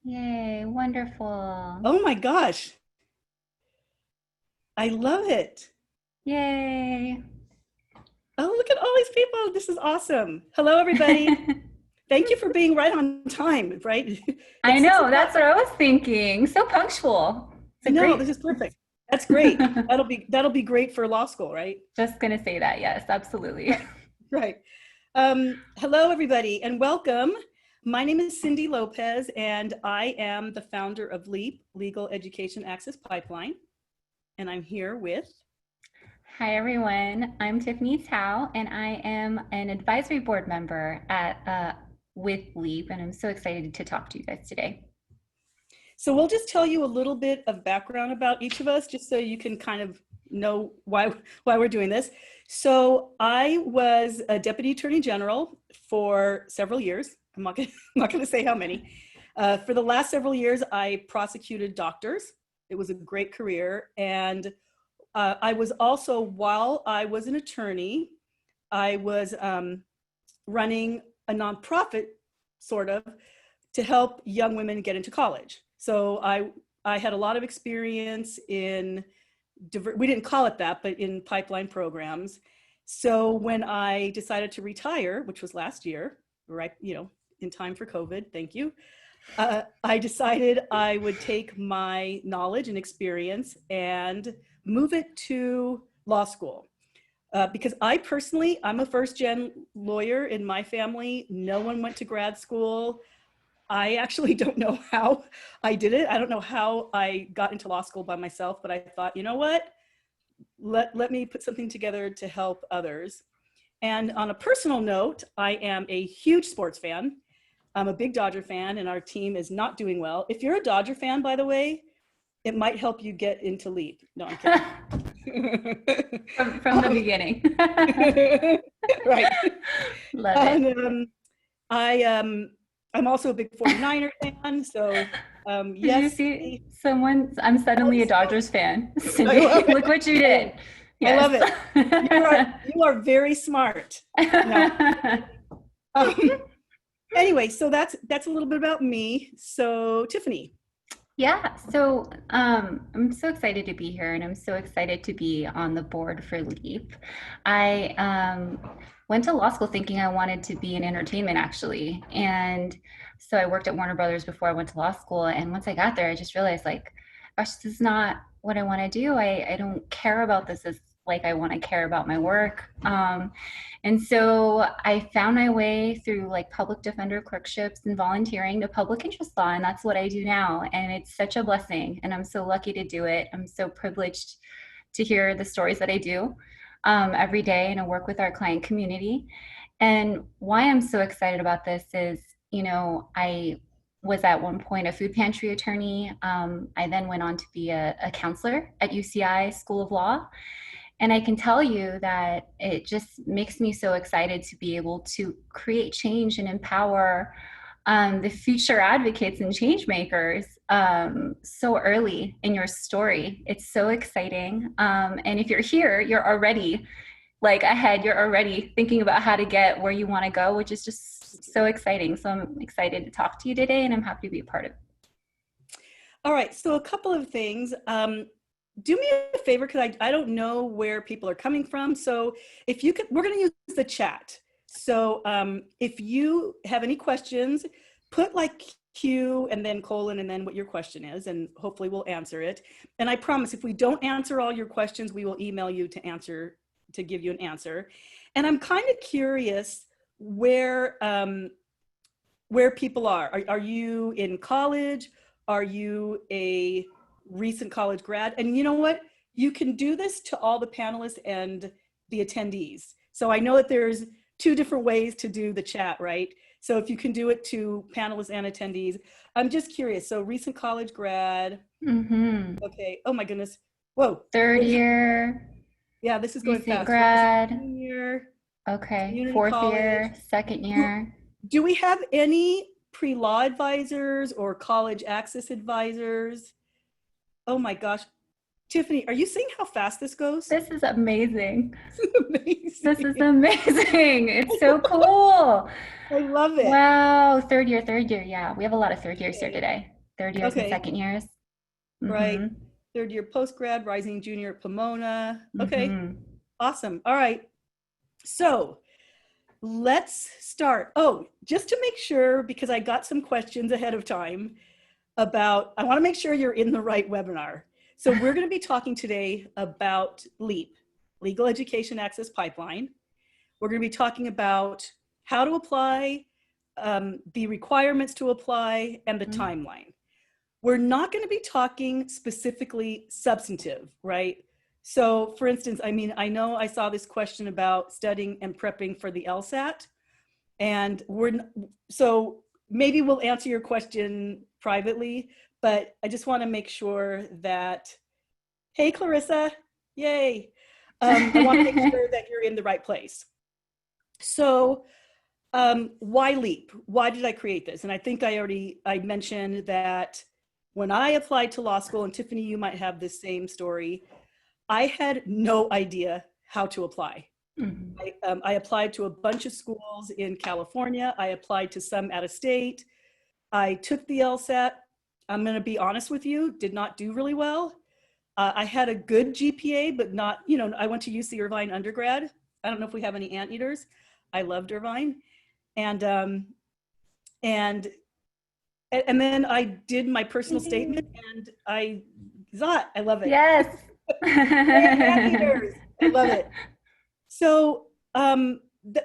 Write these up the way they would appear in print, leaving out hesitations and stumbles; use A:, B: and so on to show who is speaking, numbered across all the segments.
A: Yay, wonderful.
B: Oh my gosh, I love it.
A: Yay.
B: Oh, look at all these people. This is awesome. Hello, everybody. Thank you for being right on time, right?
A: I
B: It's six
A: know,
B: o'clock.
A: that's what I was thinking. So punctual. It's
B: I
A: a
B: know,
A: great.
B: this is perfect. That's great. That'll be great for law school, right?
A: Just gonna say that, yes, absolutely.
B: Right. Right. Hello, everybody, and welcome. My name is Cindy Lopez, and I am the founder of LEAP, Legal Education Access Pipeline. And I'm here with.
A: Hi, everyone. I'm Tiffany Tao, and I am an advisory board member at with LEAP, and I'm so excited to talk to you guys today.
B: So we'll just tell you a little bit of background about each of us, just so you can kind of know why we're doing this. So I was a deputy attorney general for several years. I'm not going to say how many. For the last several years, I prosecuted doctors. It was a great career. And I was also, while I was an attorney, I was running a nonprofit, sort of, to help young women get into college. So I had a lot of experience in, we didn't call it that, but in pipeline programs. So when I decided to retire, which was last year, right, in time for COVID, thank you, I decided I would take my knowledge and experience and move it to law school. Because I personally, I'm a first gen lawyer in my family. No one went to grad school. I actually don't know how I did it. I don't know how I got into law school by myself, but I thought, you know what? Let me put something together to help others. And on a personal note, I am a huge sports fan. I'm a big Dodger fan, and our team is not doing well. If you're a Dodger fan, by the way, it might help you get into LEAP. No, I'm kidding.
A: From the beginning.
B: Right.
A: Love it.
B: And I'm also a big 49er fan. So
A: Did you
B: yes,
A: see someone? I'm suddenly a Dodgers fan.
B: I love
A: Cindy,
B: it.
A: look what you did.
B: I
A: Yes.
B: love it. You are very smart. No. Um, anyway, so that's a little bit about me. So Tiffany.
A: Yeah, I'm so excited to be here and I'm so excited to be on the board for LEAP. I went to law school thinking I wanted to be in entertainment actually. And so I worked at Warner Brothers before I went to law school. And once I got there, I just realized like, gosh, this is not what I want to do. I don't care about this as like I want to care about my work. And so I found my way through like public defender clerkships and volunteering to public interest law. And that's what I do now. And it's such a blessing. And I'm so lucky to do it. I'm so privileged to hear the stories that I do every day and to work with our client community. And why I'm so excited about this is, I was at one point a food pantry attorney. I then went on to be a counselor at UCI School of Law. And I can tell you that it just makes me so excited to be able to create change and empower the future advocates and change makers so early in your story. It's so exciting. And if you're here, you're already like ahead, you're already thinking about how to get where you want to go, which is just so exciting. So I'm excited to talk to you today and I'm happy to be a part of it.
B: All right. So a couple of things. Do me a favor, because I don't know where people are coming from. So if you could, we're going to use the chat. So if you have any questions, put like Q and then colon and then what your question is, and hopefully we'll answer it. And I promise if we don't answer all your questions, we will email you to give you an answer. And I'm kind of curious where people are you in college? Are you a recent college grad? And you know what? You can do this to all the panelists and the attendees. So I know that there's two different ways to do the chat, right? So if you can do it to panelists and attendees, I'm just curious. So recent college grad.
A: Mm-hmm.
B: Okay. Oh my goodness. Whoa.
A: Third year,
B: Yeah, this is going
A: recent
B: fast. First
A: grad.
B: year,
A: Okay,
B: community
A: fourth
B: college.
A: year, second
B: Do,
A: year.
B: do we have any pre-law advisors or college access advisors? Oh my gosh. Tiffany, are you seeing how fast this goes?
A: This is amazing. This is
B: Amazing.
A: amazing. It's so cool.
B: I love it.
A: Wow. Third year, third year. Yeah, we have a lot of third years here
B: Okay.
A: today. Third years and
B: Okay.
A: second years.
B: Right.
A: Mm-hmm.
B: Third year post grad, rising junior at Pomona. Okay.
A: Mm-hmm.
B: Awesome. All right. So let's start. Oh, just to make sure, because I got some questions ahead of time about, I want to make sure you're in the right webinar. So we're going to be talking today about LEAP, Legal Education Access Pipeline. We're going to be talking about how to apply, the requirements to apply, and the timeline. We're not going to be talking specifically substantive, right? So for instance, I mean, I know I saw this question about studying and prepping for the LSAT, and so maybe we'll answer your question privately, but I just want to make sure that, hey, Clarissa, yay. I want to make sure that you're in the right place. So why LEAP? Why did I create this? And I think I mentioned that when I applied to law school, and Tiffany, you might have the same story, I had no idea how to apply.
A: Mm-hmm.
B: I applied to a bunch of schools in California. I applied to some out of state. I took the LSAT. I'm going to be honest with you, did not do really well. I had a good GPA, but not, you know, I went to UC Irvine undergrad. I don't know if we have any anteaters. I loved Irvine. And and then I did my personal statement, and I love it.
A: Yes.
B: Yay, anteaters. I love it. So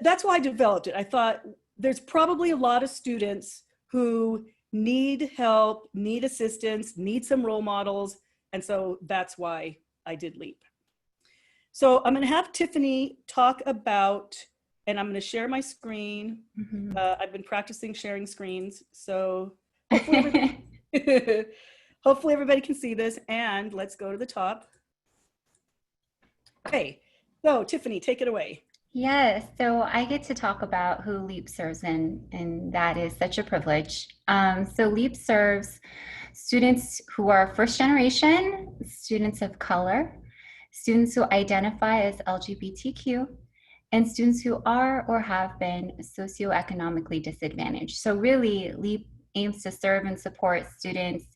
B: that's why I developed it. I thought there's probably a lot of students who need help, need assistance, need some role models. And so that's why I did LEAP. So I'm going to have Tiffany talk about, and I'm going to share my screen.
A: Mm-hmm.
B: I've been practicing sharing screens. So hopefully hopefully everybody can see this, and let's go to the top. Okay, so Tiffany, take it away.
A: Yes, so I get to talk about who LEAP serves, and that is such a privilege. So LEAP serves students who are first generation, students of color, students who identify as LGBTQ, and students who are or have been socioeconomically disadvantaged. So really, LEAP aims to serve and support students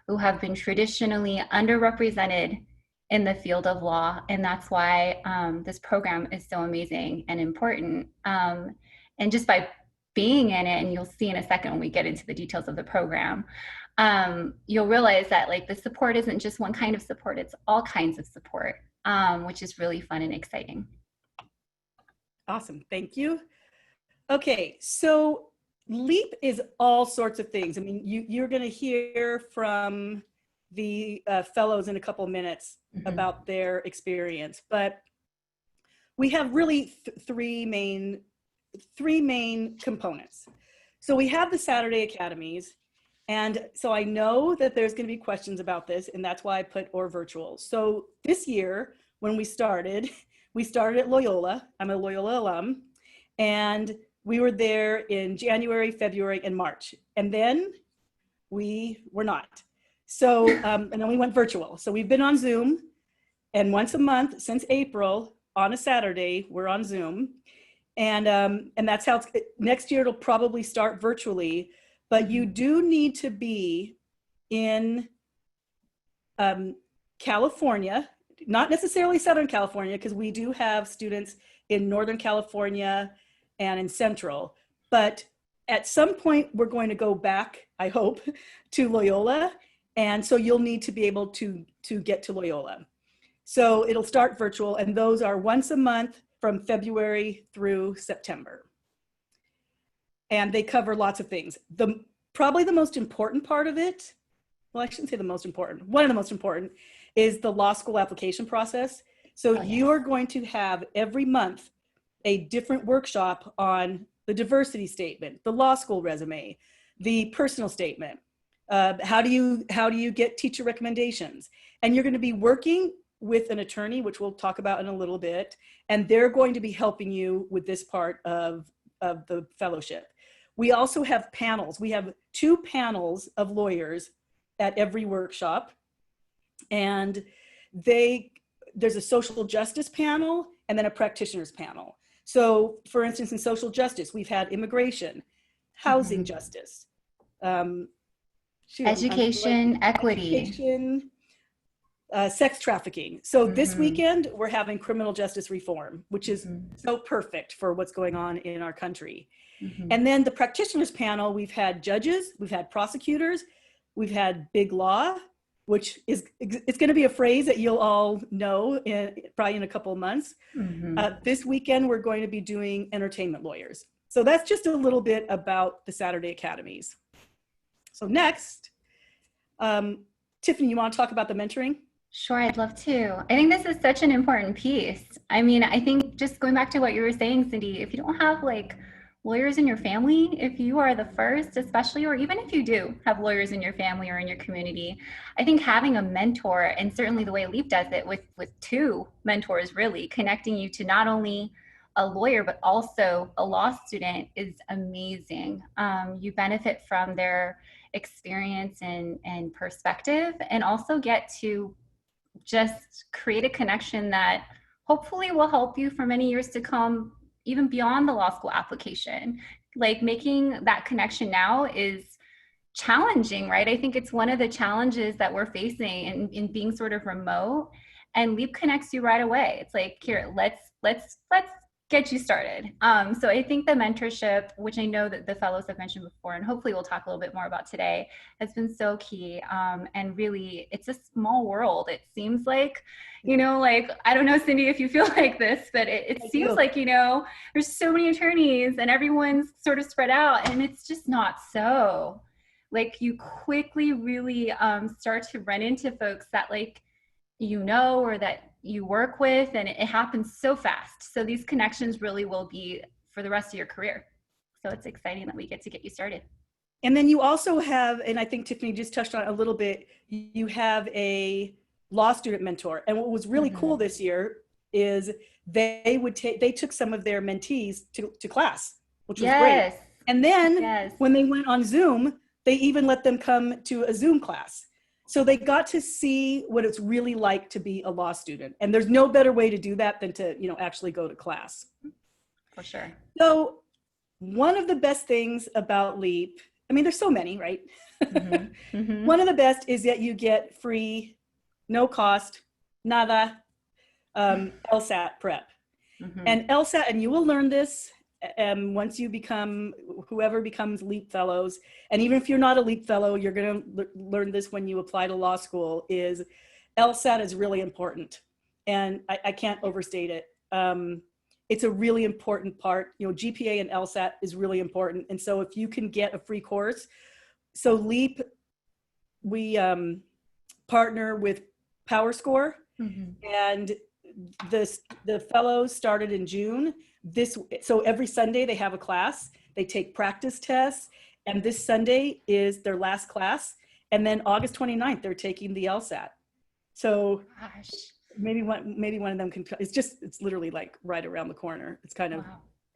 A: who have been traditionally underrepresented in the field of law. And that's why this program is so amazing and important. And just by being in it, and you'll see in a second when we get into the details of the program, you'll realize that like the support isn't just one kind of support, it's all kinds of support, which is really fun and exciting.
B: Awesome, thank you. Okay, so LEAP is all sorts of things. I mean, you're gonna hear from the fellows in a couple of minutes about their experience, but we have really three main components. So we have the Saturday academies, and so I know that there's going to be questions about this, and that's why I put or virtual. So this year when we started at Loyola. I'm a Loyola alum, and we were there in January, February, and March, and then we were not. So, and then we went virtual. So we've been on Zoom, and once a month since April on a Saturday, we're on Zoom. And that's how next year it'll probably start virtually, but you do need to be in California, not necessarily Southern California, because we do have students in Northern California and in Central, but at some point we're going to go back, I hope, to Loyola. And so you'll need to be able to get to Loyola. So it'll start virtual, and those are once a month from February through September. And they cover lots of things. Probably the most important part of it, well, I shouldn't say the most important, one of the most important is the law school application process. So you are going to have every month a different workshop on the diversity statement, the law school resume, the personal statement. How do you get teacher recommendations? And you're going to be working with an attorney, which we'll talk about in a little bit, and they're going to be helping you with this part of the fellowship. We also have panels. We have 2 panels of lawyers at every workshop, and there's a social justice panel and then a practitioners panel. So for instance, in social justice, we've had immigration, housing
A: Mhm.
B: justice, um, I'm
A: Education,
B: blanking,
A: equity.
B: education, sex trafficking. So this
A: Mhm.
B: weekend, we're having criminal justice reform, which is
A: Mhm.
B: so perfect for what's going on in our country.
A: Mhm.
B: And then the practitioners panel, we've had judges, we've had prosecutors, we've had big law, which is, it's going to be a phrase that you'll all know probably in a couple of months.
A: Mhm.
B: This weekend, we're going to be doing entertainment lawyers. So that's just a little bit about the Saturday Academies. So next, Tiffany, you want to talk about the mentoring?
A: Sure, I'd love to. I think this is such an important piece. I mean, I think just going back to what you were saying, Cindy, if you don't have like lawyers in your family, if you are the first, especially, or even if you do have lawyers in your family or in your community, I think having a mentor, and certainly the way Leap does it with two mentors, really connecting you to not only a lawyer but also a law student is amazing. You benefit from their experience and perspective, and also get to just create a connection that hopefully will help you for many years to come, even beyond the law school application. Like making that connection now is challenging, right? I think it's one of the challenges that we're facing in being sort of remote. And Leap connects you right away. It's like, here, let's get you started. So I think the mentorship, which I know that the fellows have mentioned before, and hopefully we'll talk a little bit more about today, has been so key. And really, it's a small world. It seems like, like, I don't know, Cindy, if you feel like this, but it
B: I
A: seems
B: do.
A: like, there's so many attorneys and everyone's sort of spread out, and it's just not so. Like, you quickly really start to run into folks that like or that you work with, and it happens so fast. So these connections really will be for the rest of your career. So it's exciting that we get to get you started.
B: And then you also have, and I think Tiffany just touched on it a little bit, you have a law student mentor. And what was really cool
A: Mm-hmm.
B: this year is they took some of their mentees to class, which was great.
A: Yes.
B: And then
A: Yes.
B: when they went on Zoom, they even let them come to a Zoom class. So they got to see what it's really like to be a law student. And there's no better way to do that than to, actually go to class.
A: For sure.
B: So one of the best things about Leap, I mean, there's so many, right?
A: Mm-hmm. Mm-hmm.
B: One of the best is that you get free, no cost, nada, LSAT prep.
A: Mm-hmm.
B: And LSAT, and you will learn this once you become, whoever becomes LEAP fellows, and even if you're not a LEAP fellow, you're going to learn this when you apply to law school, is LSAT is really important. And I can't overstate it. It's a really important part. GPA and LSAT is really important. And so if you can get a free course, so LEAP, we partner with PowerScore,
A: Mm-hmm.
B: and the fellows started in June. So every Sunday they have a class, they take practice tests, and this Sunday is their last class. And then August 29th, they're taking the LSAT. So
A: Gosh.
B: maybe one of them can, it's literally like right around the corner. It's kind
A: Wow.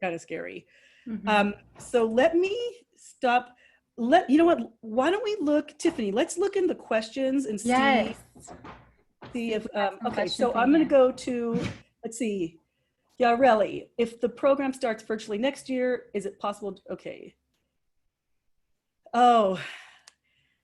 B: of scary.
A: Mm-hmm.
B: So let me stop. You know what? Why don't we look, Tiffany? Let's look in the questions and
A: Yes.
B: see
A: See if
B: if.
A: we have some
B: Okay,
A: questions
B: so
A: in
B: I'm going to
A: here.
B: go to. Let's see. Yareli, if the program starts virtually next year, is it possible? Okay. Oh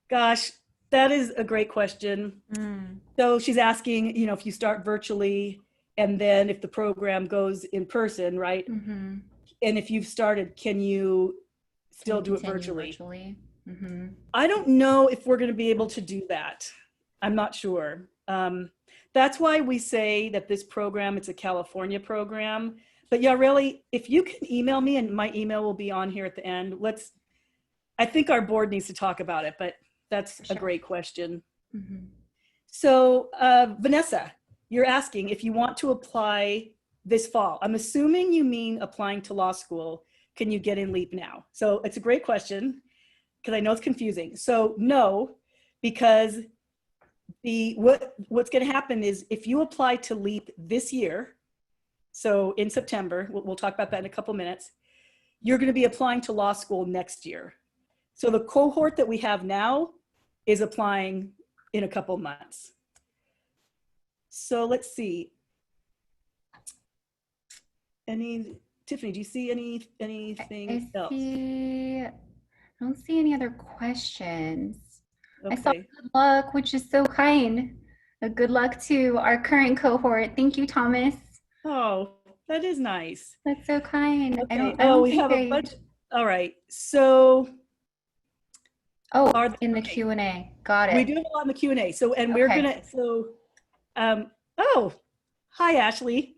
B: gosh, that is a great question.
A: Mm.
B: So she's asking, if you start virtually, and then if the program goes in person, right?
A: Mm-hmm.
B: And if you've started, can you
A: Can
B: still
A: you
B: do it
A: continue
B: virtually?
A: virtually? Mm-hmm.
B: I don't know if we're going to be able to do that. I'm not sure. That's why we say that this program, it's a California program. But yeah, really, if you can email me, and my email will be on here at the end. I think our board needs to talk about it, but that's
A: For
B: a
A: sure.
B: great question.
A: Mm-hmm.
B: So Vanessa, you're asking if you want to apply this fall. I'm assuming you mean applying to law school. Can you get in LEAP now? So it's a great question, because I know it's confusing. So no, because what's going to happen is if you apply to LEAP this year, so in September, we'll talk about that in a couple minutes, you're going to be applying to law school next year. So the cohort that we have now is applying in a couple months. So let's see. Tiffany, do you see anything
A: I
B: else?
A: see, I don't see any other questions. I saw
B: Okay.
A: good luck, which is so kind. Good luck to our current cohort. Thank you, Thomas.
B: Oh, that is nice.
A: That's so kind.
B: Okay.
A: I
B: Oh,
A: don't
B: we
A: think
B: have a
A: I,
B: bunch. All right. So
A: oh,
B: are
A: in the
B: okay.
A: Q&A. Got
B: We
A: it.
B: do have a lot in the Q&A. So, and we're
A: Okay.
B: gonna, oh, hi, Ashley.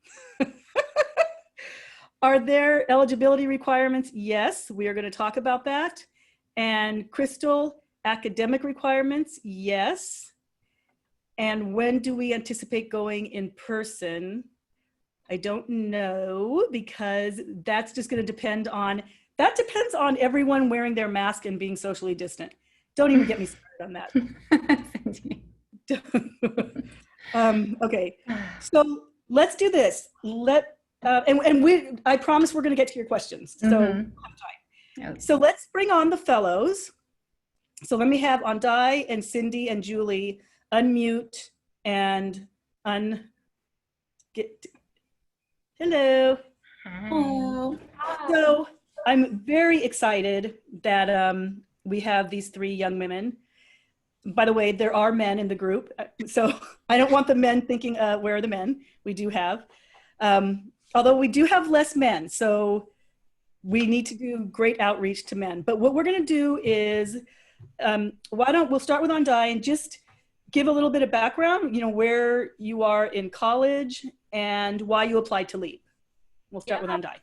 B: Are there eligibility requirements? Yes, we are going to talk about that. And Crystal, academic requirements? Yes. And when do we anticipate going in person? I don't know, because that's just going to depend on, that depends on everyone wearing their mask and being socially distant. Don't even get me started on that. Okay, so let's do this. I promise we're going to get to your questions. So,
A: Mm-hmm. Oh,
B: so let's bring on the fellows. So let me have Andai and Cindy and Julie unmute and un get. Hello.
A: hi.
C: Hello.
B: So I'm very excited that we have these three young women. By the way, there are men in the group, so I don't want the men thinking, where are the men? We do have, although we do have less men, so we need to do great outreach to men. But what we're going to do is, we'll start with Andai and just give a little bit of background, where you are in college and why you applied to LEAP. We'll start with Andai.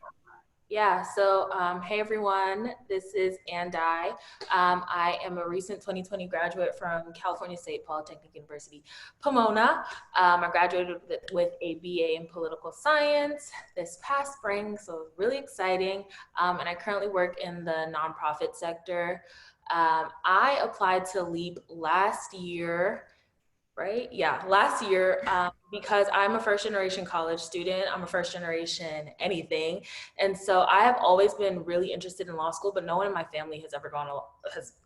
C: Yeah, so hey everyone, this is Andai. I am a recent 2020 graduate from California State Polytechnic University, Pomona. I graduated with a BA in political science this past spring, so really exciting. And I currently work in the nonprofit sector. I applied to LEAP last year, right? Yeah, last year, because I'm a first generation college student, I'm a first generation anything. And so I have always been really interested in law school, but no one in my family has ever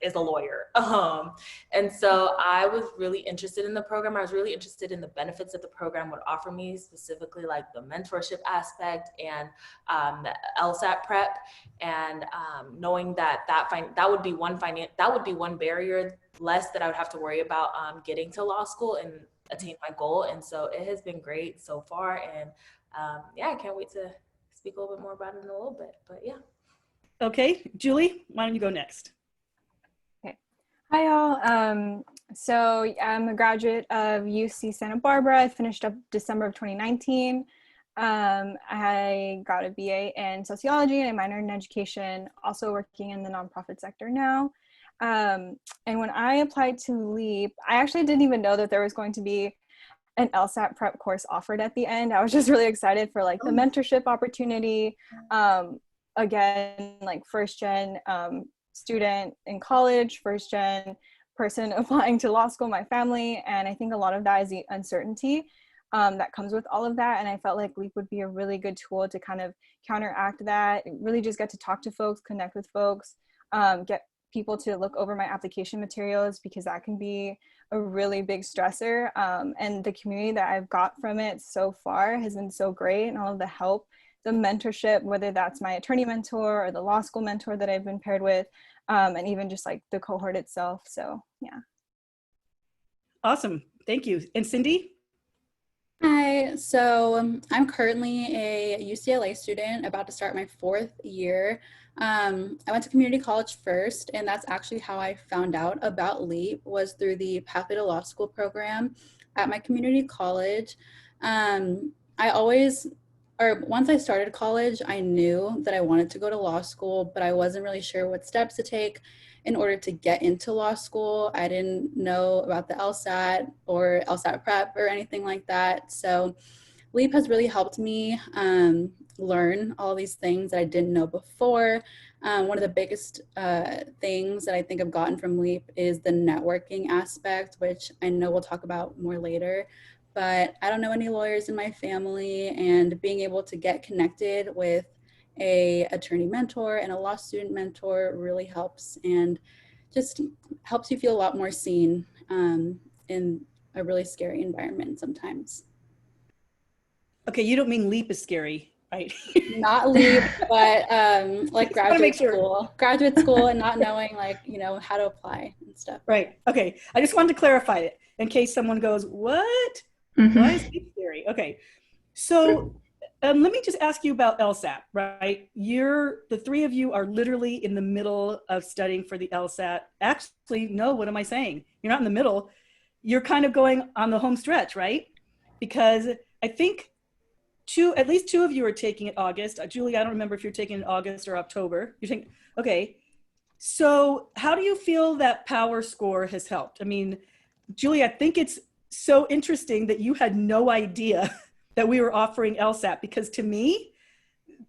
C: is a lawyer. And so I was really interested in the program. I was really interested in the benefits that the program would offer me, specifically like the mentorship aspect and the LSAT prep. And knowing that would be one barrier less that I would have to worry about getting to law school and attain my goal. And so it has been great so far. And yeah, I can't wait to speak a little bit more about it in a little bit. But yeah.
B: Okay, Julie, why don't you go next?
D: Okay. Hi, all. So I'm a graduate of UC Santa Barbara. I finished up December of 2019. I got a BA in sociology and a minor in education, also working in the nonprofit sector now. And when I applied to LEAP, I actually didn't even know that there was going to be an LSAT prep course offered at the end. I was just really excited for like the mentorship opportunity. Again, like first gen student in college, first gen person applying to law school, my family. And I think a lot of that is the uncertainty that comes with all of that. And I felt like LEAP would be a really good tool to kind of counteract that, really just get to talk to folks, connect with folks, get people to look over my application materials, because that can be a really big stressor. And the community that I've got from it so far has been so great, and all of the help, the mentorship, whether that's my attorney mentor or the law school mentor that I've been paired with, and even just like the cohort itself. So yeah.
B: Awesome, thank you. And Cindy?
E: Hi, so I'm currently a UCLA student about to start my 4th year. I went to community college first, and that's actually how I found out about LEAP, was through the Pathway to Law School program at my community college. I always, or once I started college, I knew that I wanted to go to law school, but I wasn't really sure what steps to take in order to get into law school. I didn't know about the LSAT or LSAT prep or anything like that. So LEAP has really helped me learn all these things that I didn't know before. One of the biggest things that I think I've gotten from LEAP is the networking aspect, which I know we'll talk about more later. But I don't know any lawyers in my family, and being able to get connected with a attorney mentor and a law student mentor really helps, and just helps you feel a lot more seen in a really scary environment sometimes.
B: Okay, you don't mean LEAP is scary, right?
E: Not leap, but like
B: Just want to make sure.
E: graduate school, and not knowing like, you know, how to apply and stuff.
B: Right. Okay. I just wanted to clarify it in case someone goes, what? Why is
A: Mhm.
B: LEAP scary? Okay. So let me just ask you about LSAT, right? The three of you are literally in the middle of studying for the LSAT. Actually, no, what am I saying? You're not in the middle. You're kind of going on the home stretch, right? Because I think at least two of you are taking it August. Julie, I don't remember if you're taking it August or October. You're taking, okay. So how do you feel that Power Score has helped? I mean, Julie, I think it's so interesting that you had no idea that we were offering LSAT, because to me,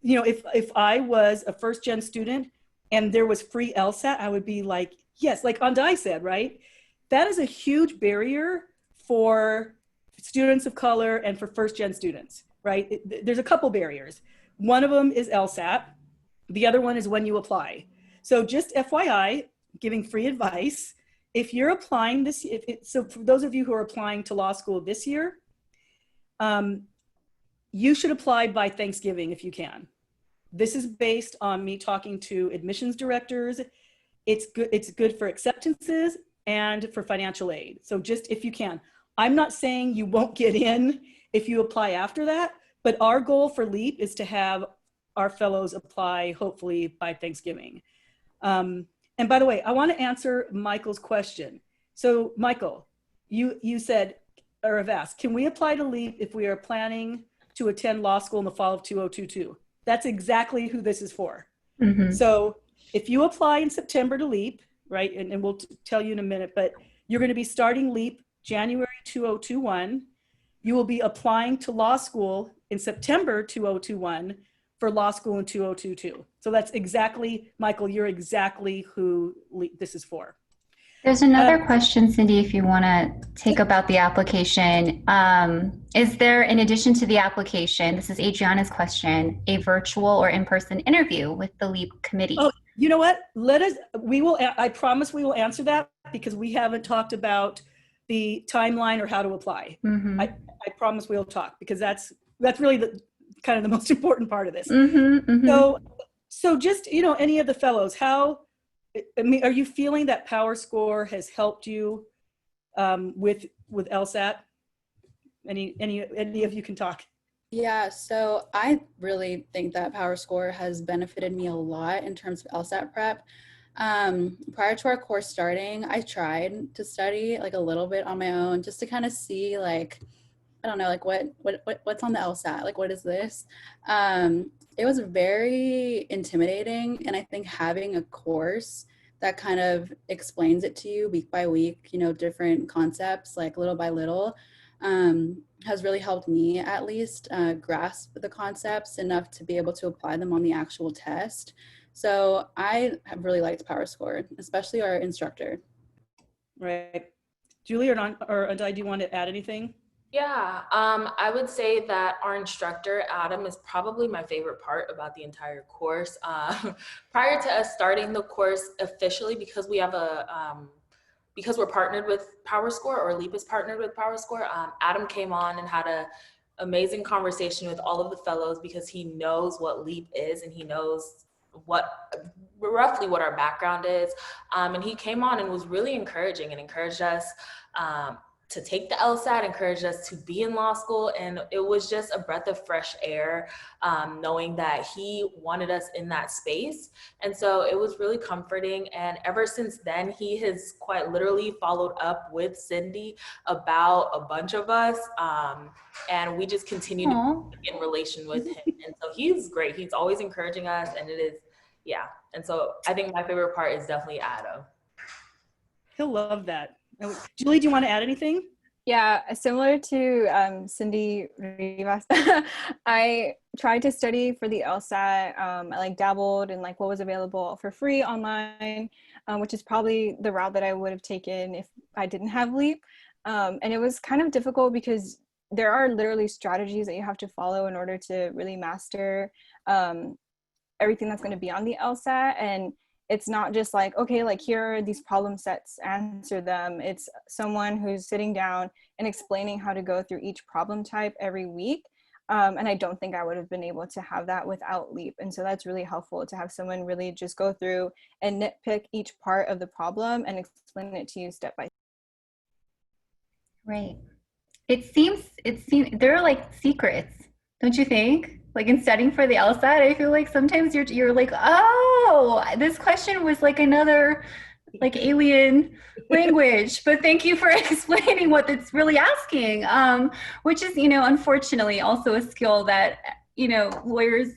B: you know, if I was a first gen student and there was free LSAT, I would be like, yes, like Andai said, right? That is a huge barrier for students of color and for first gen students, right? There's a couple barriers. One of them is LSAT. The other one is when you apply. So just FYI, giving free advice, if you're applying this, so for those of you who are applying to law school this year, you should apply by Thanksgiving if you can. This is based on me talking to admissions directors. It's good for acceptances and for financial aid. So just if you can. I'm not saying you won't get in if you apply after that, but our goal for LEAP is to have our fellows apply hopefully by Thanksgiving. And by the way, I want to answer Michael's question. So Michael, you said, or have asked, can we apply to LEAP if we are planning to attend law school in the fall of 2022? That's exactly who this is for.
A: Mhm.
B: So if you apply in September to LEAP, right, and we'll tell you in a minute, but you're going to be starting LEAP January 2021. You will be applying to law school in September 2021 for law school in 2022. So that's exactly, Michael, you're exactly who this is for.
A: There's another question, Cindy, if you want to take about the application. Is there, in addition to the application, this is Adriana's question, a virtual or in-person interview with the LEAP committee?
B: Oh, you know what? I promise we will answer that, because we haven't talked about the timeline or how to apply.
A: Mm-hmm.
B: I promise we'll talk, because that's really the kind of the most important part of this.
A: Mm-hmm, mm-hmm.
B: So just, you know, any of the fellows, I mean, are you feeling that Power Score has helped you with LSAT? Any of you can talk.
E: Yeah, so I really think that Power Score has benefited me a lot in terms of LSAT prep. Prior to our course starting, I tried to study like a little bit on my own just to kind of see like, I don't know, like what's on the LSAT, like what is this? It was very intimidating, and I think having a course that kind of explains it to you week by week, you know, different concepts like little by little, has really helped me at least grasp the concepts enough to be able to apply them on the actual test. So I have really liked Power Score, especially our instructor.
B: Right. Julie or Andai, do you want to add anything?
C: Yeah, I would say that our instructor, Adam, is probably my favorite part about the entire course. Prior to us starting the course officially, because we have because we're partnered with PowerScore, or LEAP is partnered with PowerScore, Adam came on and had an amazing conversation with all of the fellows, because he knows what LEAP is and he knows roughly what our background is. And he came on and was really encouraging and encouraged us to take the LSAT, encouraged us to be in law school. And it was just a breath of fresh air, knowing that he wanted us in that space. And so it was really comforting. And ever since then, he has quite literally followed up with Cindy about a bunch of us. And we just continue to be in relation with him. And so he's great. He's always encouraging us, and it is, yeah. And so I think my favorite part is definitely Adam.
B: He'll love that. Julie, do you want to add anything?
D: Yeah, similar to Cindy Rivas, I tried to study for the LSAT. I like dabbled in like what was available for free online, which is probably the route that I would have taken if I didn't have LEAP. And it was kind of difficult because there are literally strategies that you have to follow in order to really master everything that's going to be on the LSAT. And it's not just like, okay, like here are these problem sets, answer them. It's someone who's sitting down and explaining how to go through each problem type every week. And I don't think I would have been able to have that without LEAP. And so that's really helpful to have someone really just go through and nitpick each part of the problem and explain it to you step by step.
A: Right. It seems there are like secrets, don't you think? Like in studying for the LSAT, I feel like sometimes you're like, oh, this question was like another like alien language, but thank you for explaining what it's really asking. Which is, unfortunately also a skill that, lawyers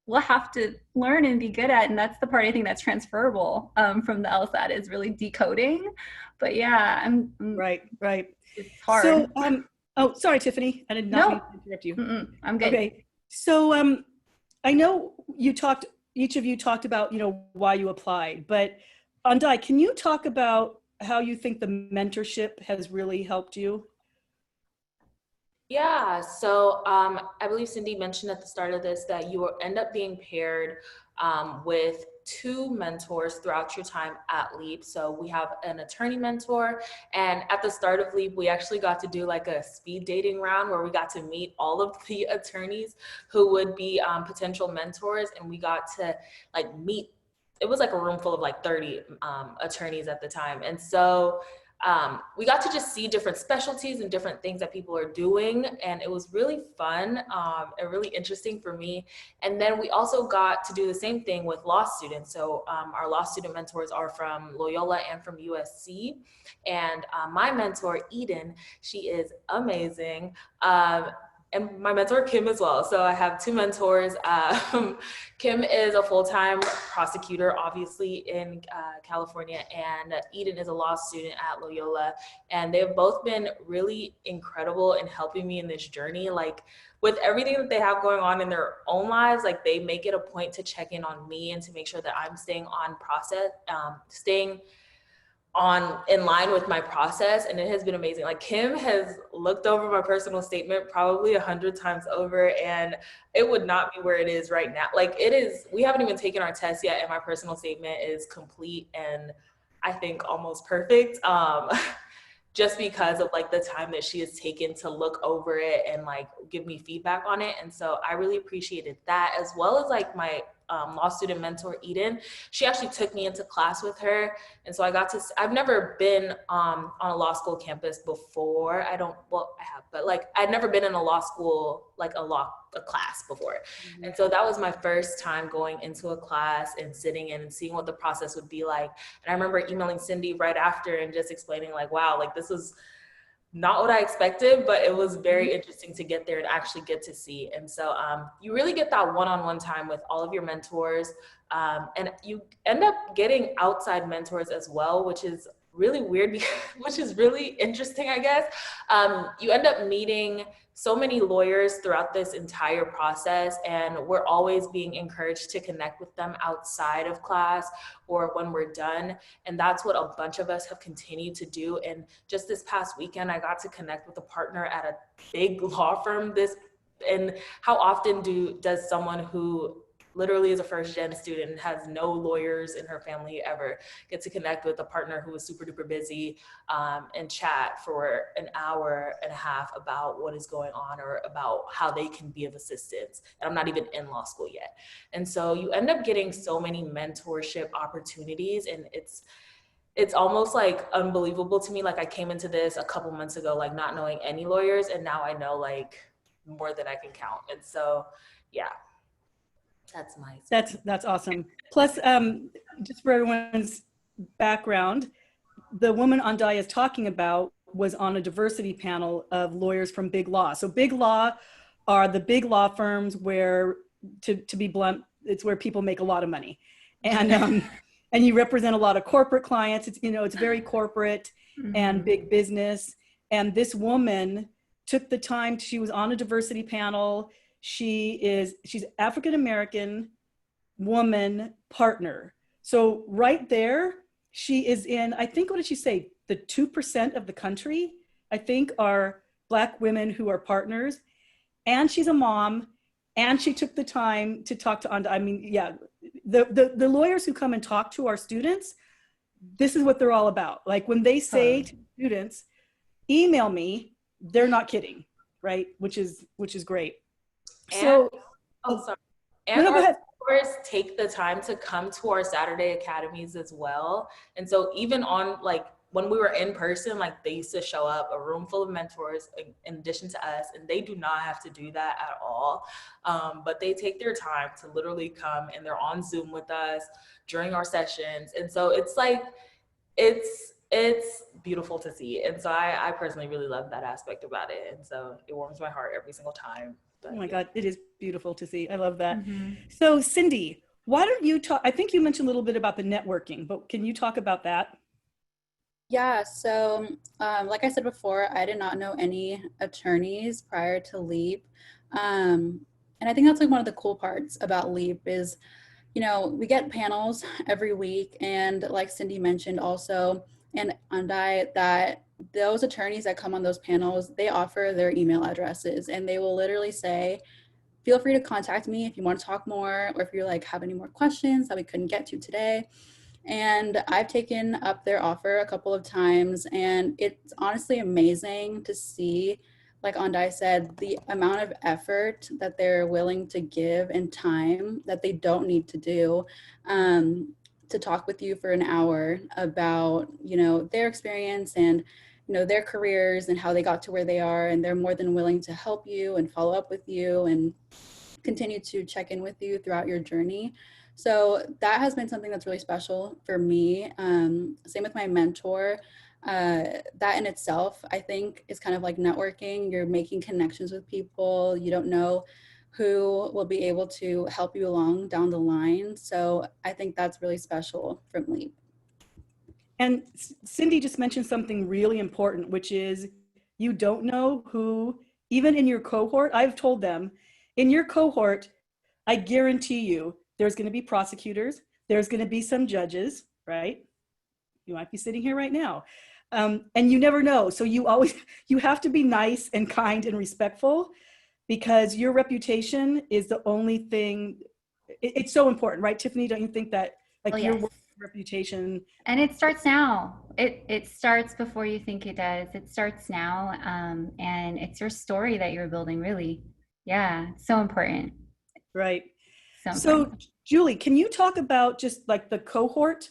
A: will have to learn and be good at. And that's the part I think that's transferable from the LSAT is really decoding. But yeah,
B: Right, right.
A: it's hard.
B: So, oh, sorry, Tiffany. I did not mean to interrupt you.
A: I'm good.
B: Okay. So, I know each of you talked about, why you applied, but Andai, can you talk about how you think the mentorship has really helped you?
C: Yeah, so I believe Cindy mentioned at the start of this that you will end up being paired with two mentors throughout your time at LEAP. So we have an attorney mentor, and at the start of LEAP, we actually got to do like a speed dating round where we got to meet all of the attorneys who would be potential mentors, and we got to like meet. It was like a room full of like 30 attorneys at the time, and so we got to just see different specialties and different things that people are doing. And it was really fun and really interesting for me. And then we also got to do the same thing with law students. So our law student mentors are from Loyola and from USC. And my mentor, Eden, she is amazing. And my mentor, Kim, as well. So I have two mentors. Kim is a full-time prosecutor, obviously, in California, and Eden is a law student at Loyola. And they've both been really incredible in helping me in this journey. Like, with everything that they have going on in their own lives, like, they make it a point to check in on me and to make sure that I'm staying on process, staying in line with my process. And it has been amazing. Like, Kim has looked over my personal statement probably 100 times over, and it would not be where it is right now. Like, it is, we haven't even taken our test yet, and my personal statement is complete and I think almost perfect. Just because of like the time that she has taken to look over it and like give me feedback on it. And so I really appreciated that, as well as like my law student mentor, Eden. She actually took me into class with her. And so I've never been on a law school campus before. I have, but like I'd never been in a law school, like a class before. Mm-hmm. And so that was my first time going into a class and sitting in and seeing what the process would be like. And I remember emailing Cindy right after and just explaining like, wow, like this was not what I expected, but it was very interesting to get there and actually get to see. And so you really get that one-on-one time with all of your mentors. And you end up getting outside mentors as well, which is really weird, which is really interesting, I guess. You end up meeting so many lawyers throughout this entire process, and we're always being encouraged to connect with them outside of class or when we're done. And that's what a bunch of us have continued to do. And just this past weekend, I got to connect with a partner at a big law firm. And how often does someone who literally is a first gen student and has no lawyers in her family ever get to connect with a partner who is super duper busy and chat for an hour and a half about what is going on or about how they can be of assistance. And I'm not even in law school yet. And so you end up getting so many mentorship opportunities, and it's almost like unbelievable to me. Like, I came into this a couple months ago, like not knowing any lawyers, and now I know like more than I can count. And so, yeah.
B: That's awesome. Plus, just for everyone's background, the woman Andai is talking about was on a diversity panel of lawyers from big law. So big law are the big law firms where, to be blunt, it's where people make a lot of money. And and you represent a lot of corporate clients. It's very corporate and big business. And this woman took the time, she was on a diversity panel. She's African-American woman partner. So right there, she is in, I think, what did she say? The 2% of the country, I think, are Black women who are partners. And she's a mom, and she took the time to talk to Anda. I mean, yeah, the lawyers who come and talk to our students, this is what they're all about. Like, when they say to students, email me, they're not kidding, right? Which is great.
C: And,
B: So,
C: oh, sorry.
B: no,
C: And
B: no, go
C: our
B: ahead.
C: mentors take the time to come to our Saturday academies as well. And so even on like when we were in person, like they used to show up a room full of mentors in addition to us, and they do not have to do that at all. But they take their time to literally come and they're on Zoom with us during our sessions. And so it's like, it's beautiful to see. And so I personally really love that aspect about it. And so it warms my heart every single time. But,
B: Oh my
C: yeah.
B: God, it is beautiful to see. I love that.
A: Mhm.
B: So Cindy, why don't you talk, I think you mentioned a little bit about the networking, but can you talk about that?
E: Yeah, so like I said before, I did not know any attorneys prior to LEAP. And I think that's like one of the cool parts about LEAP is, you know, we get panels every week. And like Cindy mentioned also, and Andai, that those attorneys that come on those panels, they offer their email addresses and they will literally say, feel free to contact me if you want to talk more or if you're like have any more questions that we couldn't get to today. And I've taken up their offer a couple of times, and it's honestly amazing to see, like Andai said, the amount of effort that they're willing to give and time that they don't need to do to talk with you for an hour about, you know, their experience and, you know, their careers and how they got to where they are. And they're more than willing to help you and follow up with you and continue to check in with you throughout your journey. So that has been something that's really special for me. Same with my mentor. That in itself, I think, is kind of like networking. You're making connections with people. You don't know who will be able to help you along down the line. So I think that's really special from LEAP.
B: And Cindy just mentioned something really important, which is you don't know who, even in your cohort, I've told them, in your cohort, I guarantee you there's going to be prosecutors, there's going to be some judges, right? You might be sitting here right now. And you never know. So you have to be nice and kind and respectful because your reputation is the only thing. It's so important, right, Tiffany? Don't you think that
A: Oh,
B: like your
A: yes.
B: reputation?
A: And it starts now. It starts before you think it does. It starts now, and it's your story that you're building, really. Yeah, so important.
B: Right.
A: So
B: So,
A: important.
B: Julie, can you talk about just like the cohort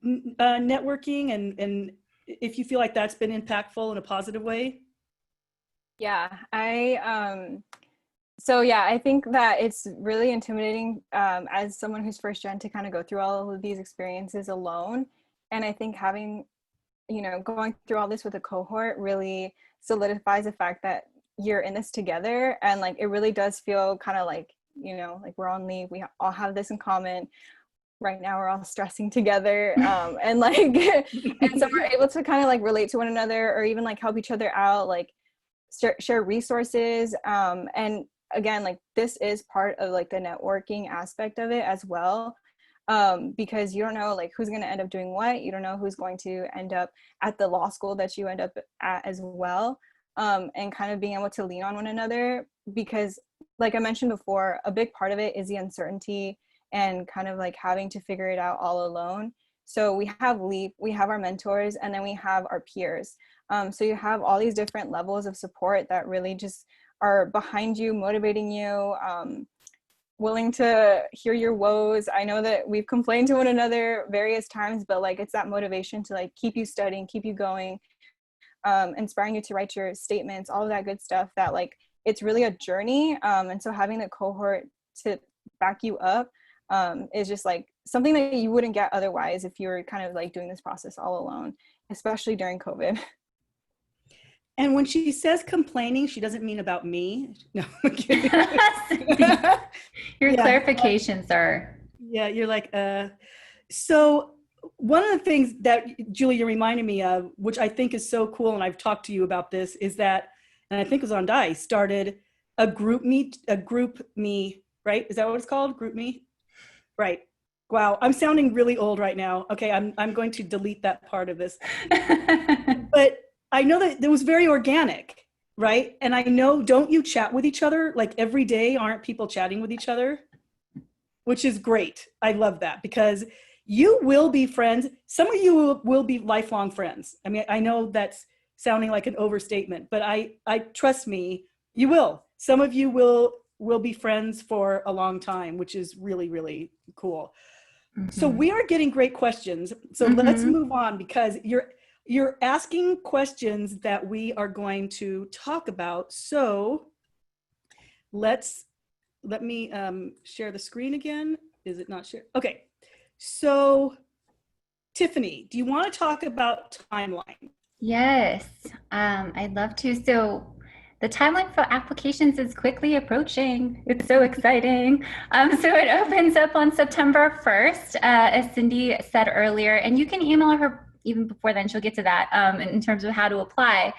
B: networking and if you feel like that's been impactful in a positive way?
D: Yeah, so yeah, I think that it's really intimidating as someone who's first gen to kind of go through all of these experiences alone. And I think having, you know, going through all this with a cohort really solidifies the fact that you're in this together. And like, it really does feel kind of like, you know, like we're on leave, we all have this in common. Right now we're all stressing together and like and so we're able to kind of like relate to one another or even like help each other out, like share resources, and again, like this is part of like the networking aspect of it as well, because you don't know like who's going to end up doing what. You don't know who's going to end up at the law school that you end up at as well, and kind of being able to lean on one another, because like I mentioned before, a big part of it is the uncertainty and kind of like having to figure it out all alone. So we have LEAP, we have our mentors, and then we have our peers. So you have all these different levels of support that really just are behind you, motivating you, willing to hear your woes. I know that we've complained to one another various times, but like it's that motivation to like keep you studying, keep you going, inspiring you to write your statements, all of that good stuff, that like it's really a journey. And so having the cohort to back you up is just like something that you wouldn't get otherwise if you were kind of like doing this process all alone, especially during COVID.
B: And when she says complaining, she doesn't mean about me. No, I'm kidding.
A: Your
B: Yeah,
A: clarifications are.
B: yeah, you're like, so one of the things that Julie, you reminded me of, which I think is so cool, and I've talked to you about this, is that, and I think it was on Dai, started a group me, right? Is that what it's called? Group me? Right. Wow, I'm sounding really old right now. Okay, I'm going to delete that part of this. But I know that it was very organic, right? And I know, don't you chat with each other like every day? Aren't people chatting with each other? Which is great. I love that because you will be friends. Some of you will be lifelong friends. I mean, I know that's sounding like an overstatement, but I trust me, you will. Some of you will we'll be friends for a long time, which is really, really cool. So
A: Mhm.
B: we are getting great questions. So let's
A: Mhm.
B: move on, because you're asking questions that we are going to talk about. So let me share the screen again. Is it not shared? Okay. So Tiffany, do you want to talk about timeline?
A: Yes, I'd love to. So the timeline for applications is quickly approaching. It's so exciting. So it opens up on September 1st, as Cindy said earlier, and you can email her even before then. She'll get to that in terms of how to apply.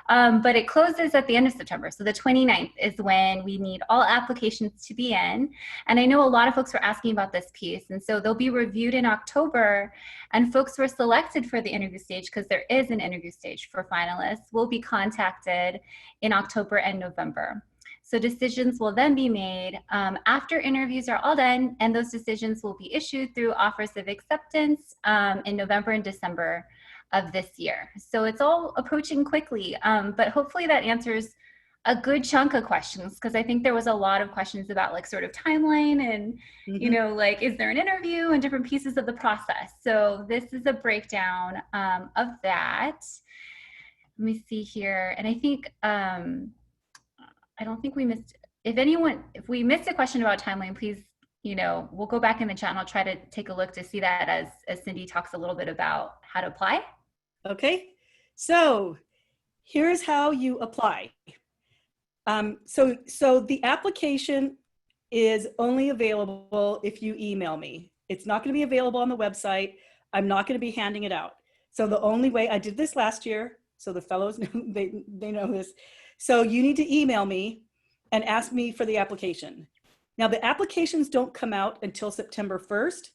A: But it closes at the end of September. So the 29th is when we need all applications to be in. And I know a lot of folks were asking about this piece. And so they'll be reviewed in October, and folks who are selected for the interview stage, because there is an interview stage for finalists, will be contacted in October and November. So decisions will then be made after interviews are all done, and those decisions will be issued through offers of acceptance in November and December of this year. So it's all approaching quickly, but hopefully that answers a good chunk of questions, because I think there was a lot of questions about like sort of timeline and like, is there an interview and different pieces of the process? So this is a breakdown of that. Let me see here. And I think, I don't think we missed, if we missed a question about timeline, please, we'll go back in the chat and I'll try to take a look to see that as Cindy talks a little bit about how to apply.
B: Okay, so here's how you apply. So the application is only available if you email me. It's not going to be available on the website. I'm not going to be handing it out. So the only way, I did this last year, so the fellows know, they know this. So you need to email me and ask me for the application. Now the applications don't come out until September 1st,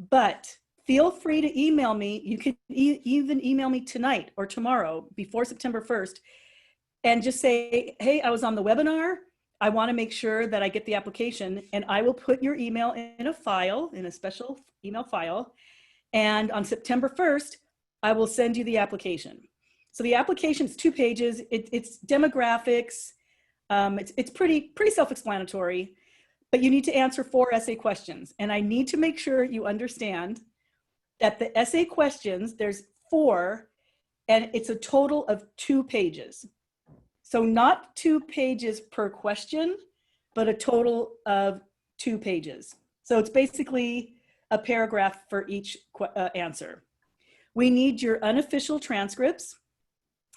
B: but feel free to email me. You could even email me tonight or tomorrow before September 1st and just say, hey, I was on the webinar. I want to make sure that I get the application, and I will put your email in a file, in a special email file. And on September 1st, I will send you the application. So the application is 2 pages. It's demographics. It's pretty self-explanatory, but you need to answer 4 essay questions. And I need to make sure you understand that the essay questions, there's 4, and it's a total of 2 pages. So not 2 pages per question, but a total of 2 pages. So it's basically a paragraph for each answer. We need your unofficial transcripts.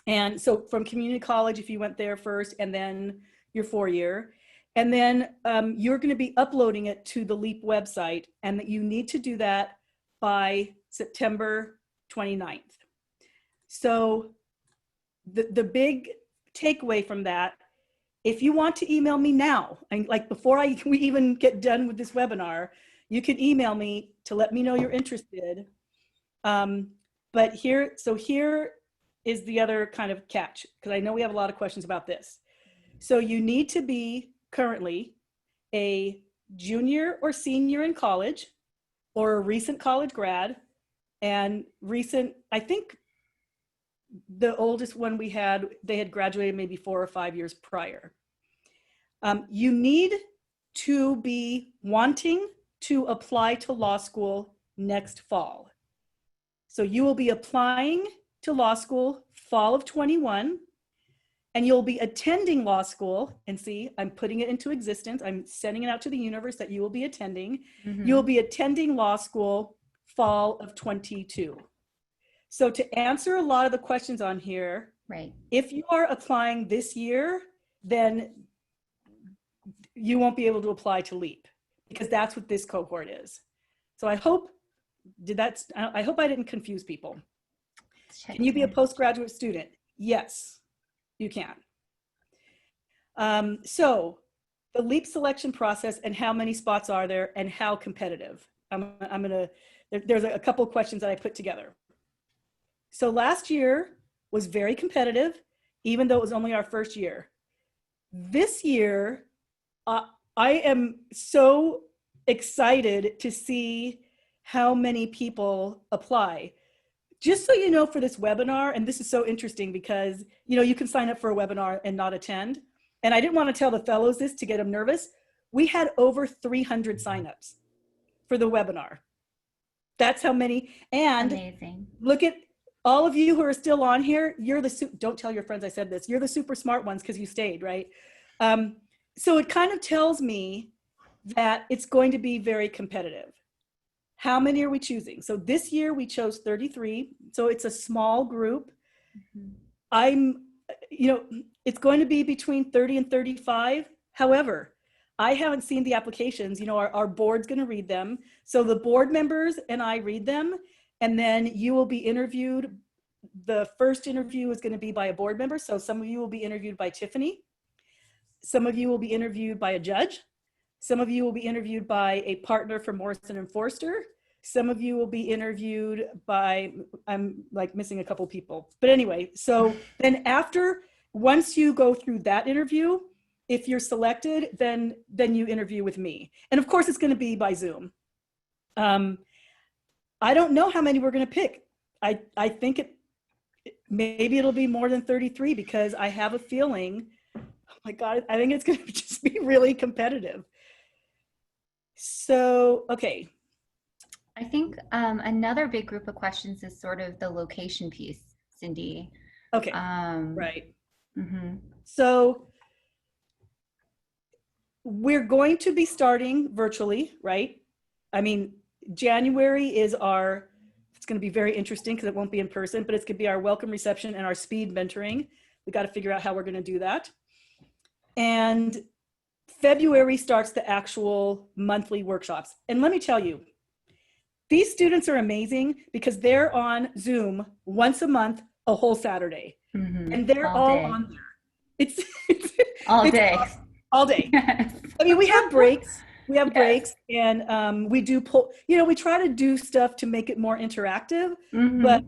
B: And so from community college, if you went there first, and then your 4-year, and then you're going to be uploading it to the LEAP website, and that you need to do that by September 29th. So the big takeaway from that, if you want to email me now, and like before we even get done with this webinar, you can email me to let me know you're interested. But here is the other kind of catch, because I know we have a lot of questions about this. So you need to be currently a junior or senior in college, or a recent college grad, and recent, I think the oldest one we had, they had graduated maybe 4 or 5 years prior. You need to be wanting to apply to law school next fall. So you will be applying to law school fall of 21, and you'll be attending law school. And see, I'm putting it into existence. I'm sending it out to the universe that you will be attending. You will be attending law school fall of 22. So to answer a lot of the questions on here,
A: Right.
B: if you are applying this year, then you won't be able to apply to LEAP, because that's what this cohort is. So I hope I didn't confuse people. Can you be a postgraduate student? Yes, you can. So the LEAP selection process, and how many spots are there, and how competitive. There's a couple of questions that I put together. So last year was very competitive, even though it was only our first year. This year, I am so excited to see how many people apply. Just so you know, for this webinar, and this is so interesting because you can sign up for a webinar and not attend. and I didn't want to tell the fellows this to get them nervous, we had over 300 signups for the webinar. That's how many. And
A: Amazing.
B: look at all of you who are still on here. You're the, don't tell your friends I said this, you're the super smart ones because you stayed, right? So it kind of tells me that it's going to be very competitive. How many are we choosing? So this year we chose 33. So it's a small group. I'm, you know, it's going to be between 30 and 35. However, I haven't seen the applications. You know, our board's going to read them. So the board members and I read them, and then you will be interviewed. The first interview is going to be by a board member. So some of you will be interviewed by Tiffany. Some of you will be interviewed by a judge. Some of you will be interviewed by a partner from Morrison and Forster. Some of you will be interviewed by, I'm like missing a couple people. But anyway, so then after, once you go through that interview, if you're selected, then you interview with me. And of course, it's going to be by Zoom. I don't know how many we're going to pick. I think maybe it'll be more than 33 because I have a feeling, oh my God, I think it's going to just be really competitive. So, okay.
A: I think another big group of questions is sort of the location piece, Cindy.
B: Okay, right.
A: Mm-hmm.
B: So we're going to be starting virtually, right? I mean, January is our, it's going to be very interesting because it won't be in person, but it's going to be our welcome reception and our speed mentoring. We got to figure out how we're going to do that. And February starts the actual monthly workshops. And let me tell you, these students are amazing because they're on Zoom once a month, a whole Saturday.
A: Mm-hmm.
B: And they're all on there. It's
A: all day.
B: Awesome. All day.
A: Yes.
B: I mean, we have breaks. We have
A: Yes.
B: breaks, and we do pull, you know, we try to do stuff to make it more interactive.
A: Mm-hmm.
B: But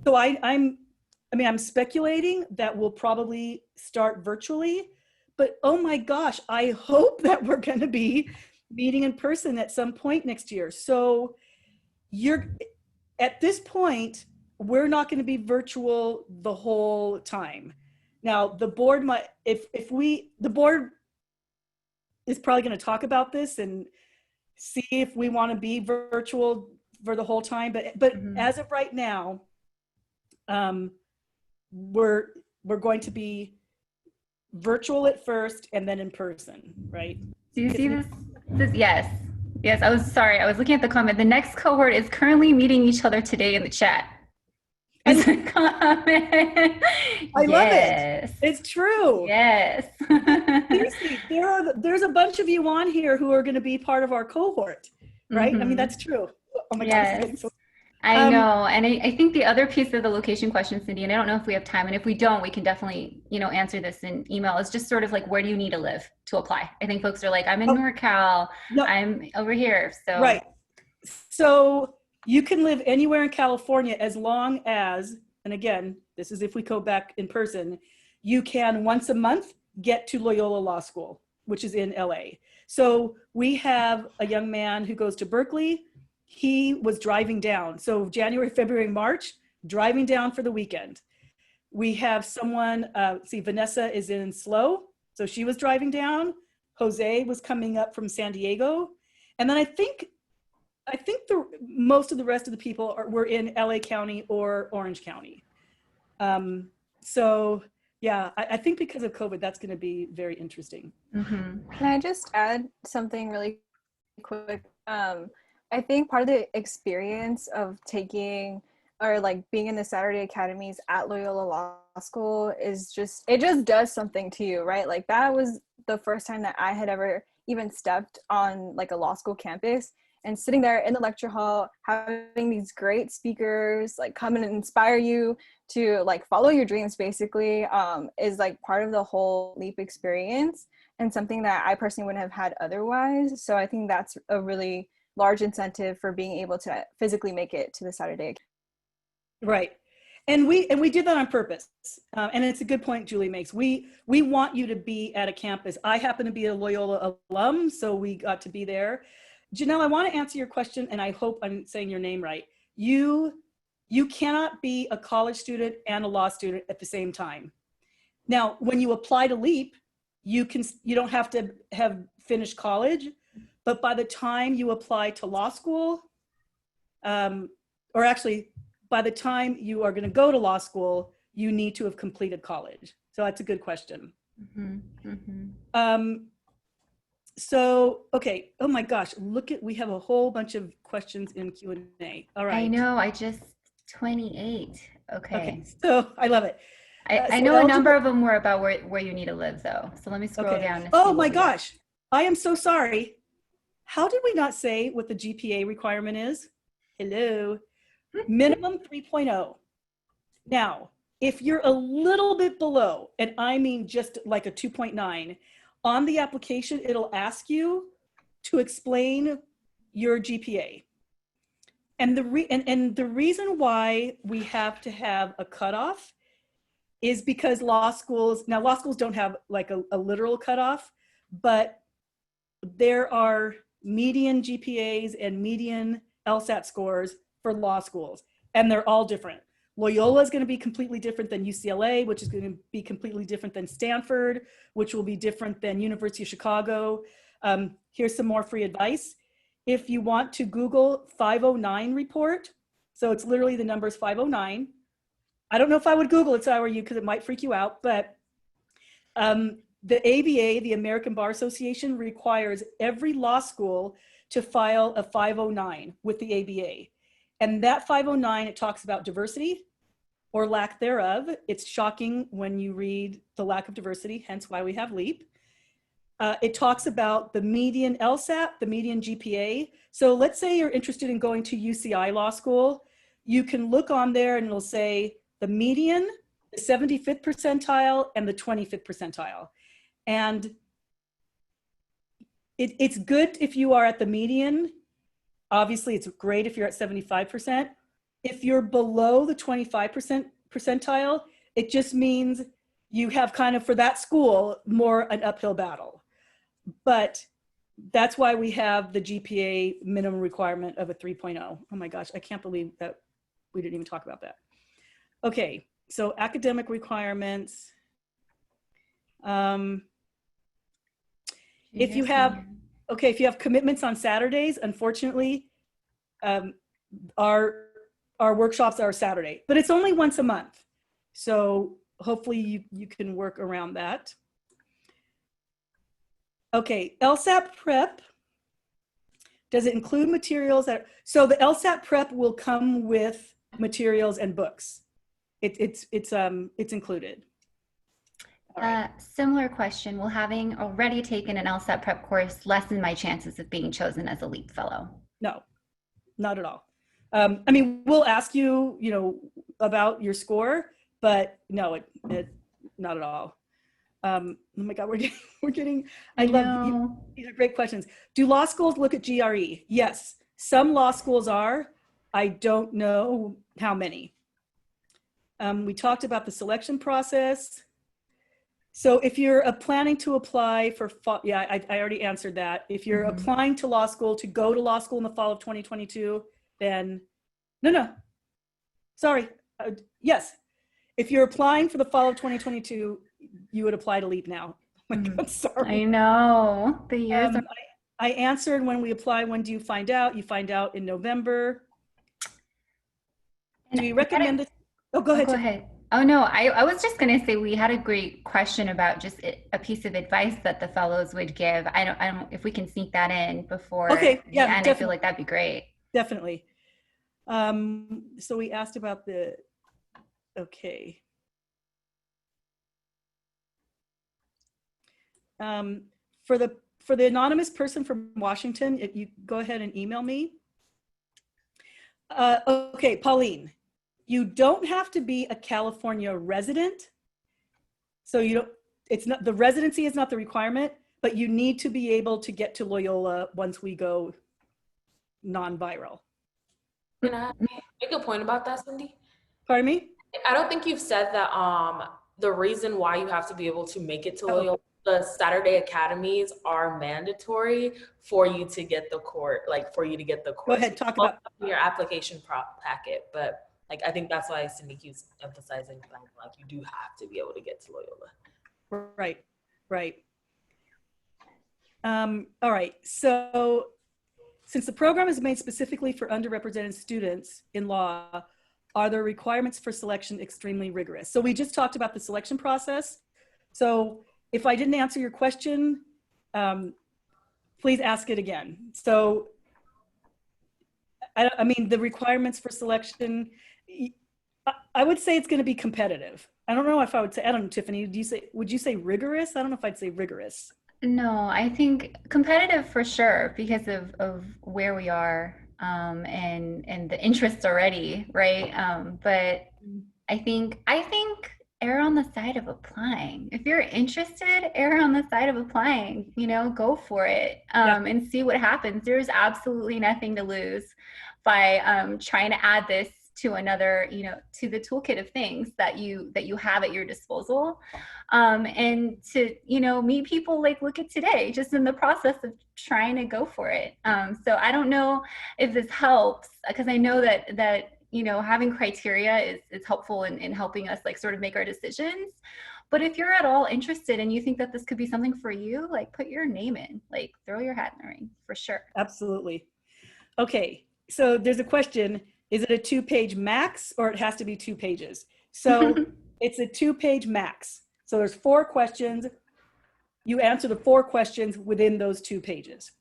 B: so I'm speculating that we'll probably start virtually, but oh my gosh, I hope that we're going to be meeting in person at some point next year. So at this point, we're not going to be virtual the whole time. Now, the board might, the board is probably going to talk about this and see if we want to be virtual for the whole time. But
A: Mm-hmm.
B: as of right now, we're going to be virtual at first and then in person, right?
A: Do you see this? Yes. Yes, I was sorry. I was looking at the comment. The next cohort is currently meeting each other today in the chat.
B: I
A: love
B: it. It's true.
A: Yes.
B: Seriously, there's a bunch of you on here who are going to be part of our cohort, right?
A: Mm-hmm.
B: I mean, that's true. Oh my
A: Yes.
B: God.
A: I know. And I think the other piece of the location question, Cindy, and I don't know if we have time, and if we don't, we can definitely, answer this in email, is just sort of like, where do you need to live to apply? I think folks are like, I'm in NorCal,
B: no.
A: I'm over here. So
B: right. So you can live anywhere in California as long as, and again, this is if we go back in person, you can once a month get to Loyola Law School, which is in LA. So we have a young man who goes to Berkeley. He was driving down. So January, February, March, driving down for the weekend. We have someone, Vanessa is in SLO. So she was driving down. Jose was coming up from San Diego. And then I think most of the rest of the people were in LA County or Orange County. So yeah, I think because of COVID, that's going to be very interesting.
A: Mm-hmm.
D: Can I just add something really quick? I think part of the experience of taking or like being in the Saturday academies at Loyola Law School is it just does something to you, right? Like that was the first time that I had ever even stepped on like a law school campus, and sitting there in the lecture hall, having these great speakers like come and inspire you to like follow your dreams basically, is like part of the whole LEAP experience and something that I personally wouldn't have had otherwise. So I think that's a really large incentive for being able to physically make it to the Saturday.
B: Right. And we did that on purpose. And it's a good point Julie makes. We want you to be at a campus. I happen to be a Loyola alum, so we got to be there. Janelle, I want to answer your question, and I hope I'm saying your name right. You cannot be a college student and a law student at the same time. Now, when you apply to LEAP, you don't have to have finished college, but by the time you apply to law school, or actually by the time you are going to go to law school, you need to have completed college. So that's a good question. So, okay. Oh my gosh, we have a whole bunch of questions in Q&A. All right.
A: I know, 28. Okay.
B: So I love it.
A: I
B: So
A: know a number of them were about where you need to live though. So let me scroll down. And
B: oh my gosh, I am so sorry. How did we not say what the GPA requirement is? Hello. Minimum 3.0. Now, if you're a little bit below, and I mean just like a 2.9, on the application, it'll ask you to explain your GPA. And the reason why we have to have a cutoff is because law schools don't have like a literal cutoff, but there are median GPAs and median LSAT scores for law schools, and they're all different. Loyola is going to be completely different than UCLA, which is going to be completely different than Stanford, which will be different than University of Chicago. Here's some more free advice. If you want to Google 509 report, so it's literally the numbers 509. I don't know if I would Google it if I were you because it might freak you out, but the ABA, the American Bar Association, requires every law school to file a 509 with the ABA. And that 509, it talks about diversity or lack thereof. It's shocking when you read the lack of diversity, hence why we have LEAP. It talks about the median LSAT, the median GPA. So let's say you're interested in going to UCI Law School. You can look on there and it'll say the median, the 75th percentile, and the 25th percentile. And it's good if you are at the median. Obviously, it's great if you're at 75%. If you're below the 25% percentile, it just means you have kind of, for that school, more an uphill battle. But that's why we have the GPA minimum requirement of a 3.0. Oh my gosh, I can't believe that we didn't even talk about that. Okay, so academic requirements. If you have commitments on Saturdays, unfortunately, our workshops are Saturday, but it's only once a month. So hopefully you can work around that. Okay, LSAT prep. Does it include materials so the LSAT prep will come with materials and books. It's included.
A: Right. Similar question. Will having already taken an LSAT prep course lessen my chances of being chosen as a LEAP fellow?
B: No, not at all. I mean, we'll ask you, about your score, but no, it not at all. Oh my God, we're getting. I love you. These are great questions. Do law schools look at GRE? Yes, some law schools are. I don't know how many. We talked about the selection process. So if you're planning to apply for, I already answered that. If you're applying to law school, to go to law school in the fall of 2022, then, sorry, yes. If you're applying for the fall of 2022, you would apply to LEAP now. Oh my God, sorry.
A: I know, the years are...
B: I answered when we apply, when do you find out? You find out in November. Do you recommend it? Oh, go ahead.
A: Go ahead. Oh no, I was just going to say we had a great question about just a piece of advice that the fellows would give. I don't if we can sneak that in before the end. Definitely. I feel like that'd be great.
B: Definitely. So we asked about okay. For the anonymous person from Washington, if you go ahead and email me. Okay, Pauline. You don't have to be a California resident. So the residency is not the requirement, but you need to be able to get to Loyola once we go non-viral.
C: Can I make a point about that, Cindy?
B: Pardon me?
C: I don't think you've said that the reason why you have to be able to make it to Loyola, the Saturday academies are mandatory for you to get the course. Go ahead, talk about your application packet, but I think that's why Cindy keeps emphasizing you do have to be able to get to Loyola.
B: Right. All right, so since the program is made specifically for underrepresented students in law, are the requirements for selection extremely rigorous? So we just talked about the selection process. So if I didn't answer your question, please ask it again. So, I mean, the requirements for selection, I would say it's going to be competitive. I don't know if I would say, I don't know, Tiffany, would you say rigorous? I don't know if I'd say rigorous.
A: No, I think competitive for sure because of where we are and the interests already, right? But I think err on the side of applying. If you're interested, err on the side of applying, go for it
B: Yeah,
A: and see what happens. There's absolutely nothing to lose by trying to add this to another, to the toolkit of things that you have at your disposal. And to, meet people like look at today, just in the process of trying to go for it. So I don't know if this helps because I know that having criteria is helpful in helping us like sort of make our decisions. But if you're at all interested and you think that this could be something for you, like put your name in, like throw your hat in the ring for sure.
B: absolutely. Okay, so there's a question. Is it a 2-page max or it has to be 2 pages? So it's a 2-page max. So there's 4 questions. You answer the 4 questions within those 2 pages.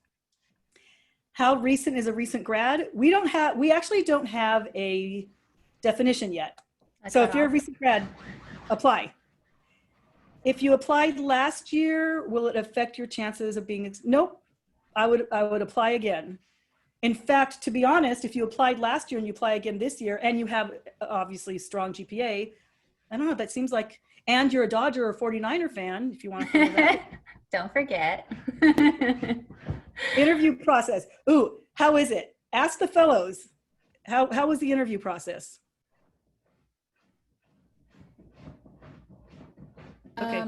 B: How recent is a recent grad? We actually don't have a definition yet. So if you're a recent grad, apply. If you applied last year, will it affect your chances of being, nope, I would apply again. In fact, to be honest, if you applied last year and you apply again this year and you have obviously strong GPA, I don't know, that seems like, and you're a Dodger or 49er fan, if you want to throw that.
A: Don't forget.
B: Interview process. Ooh, how is it? Ask the fellows. How was the interview process? Okay.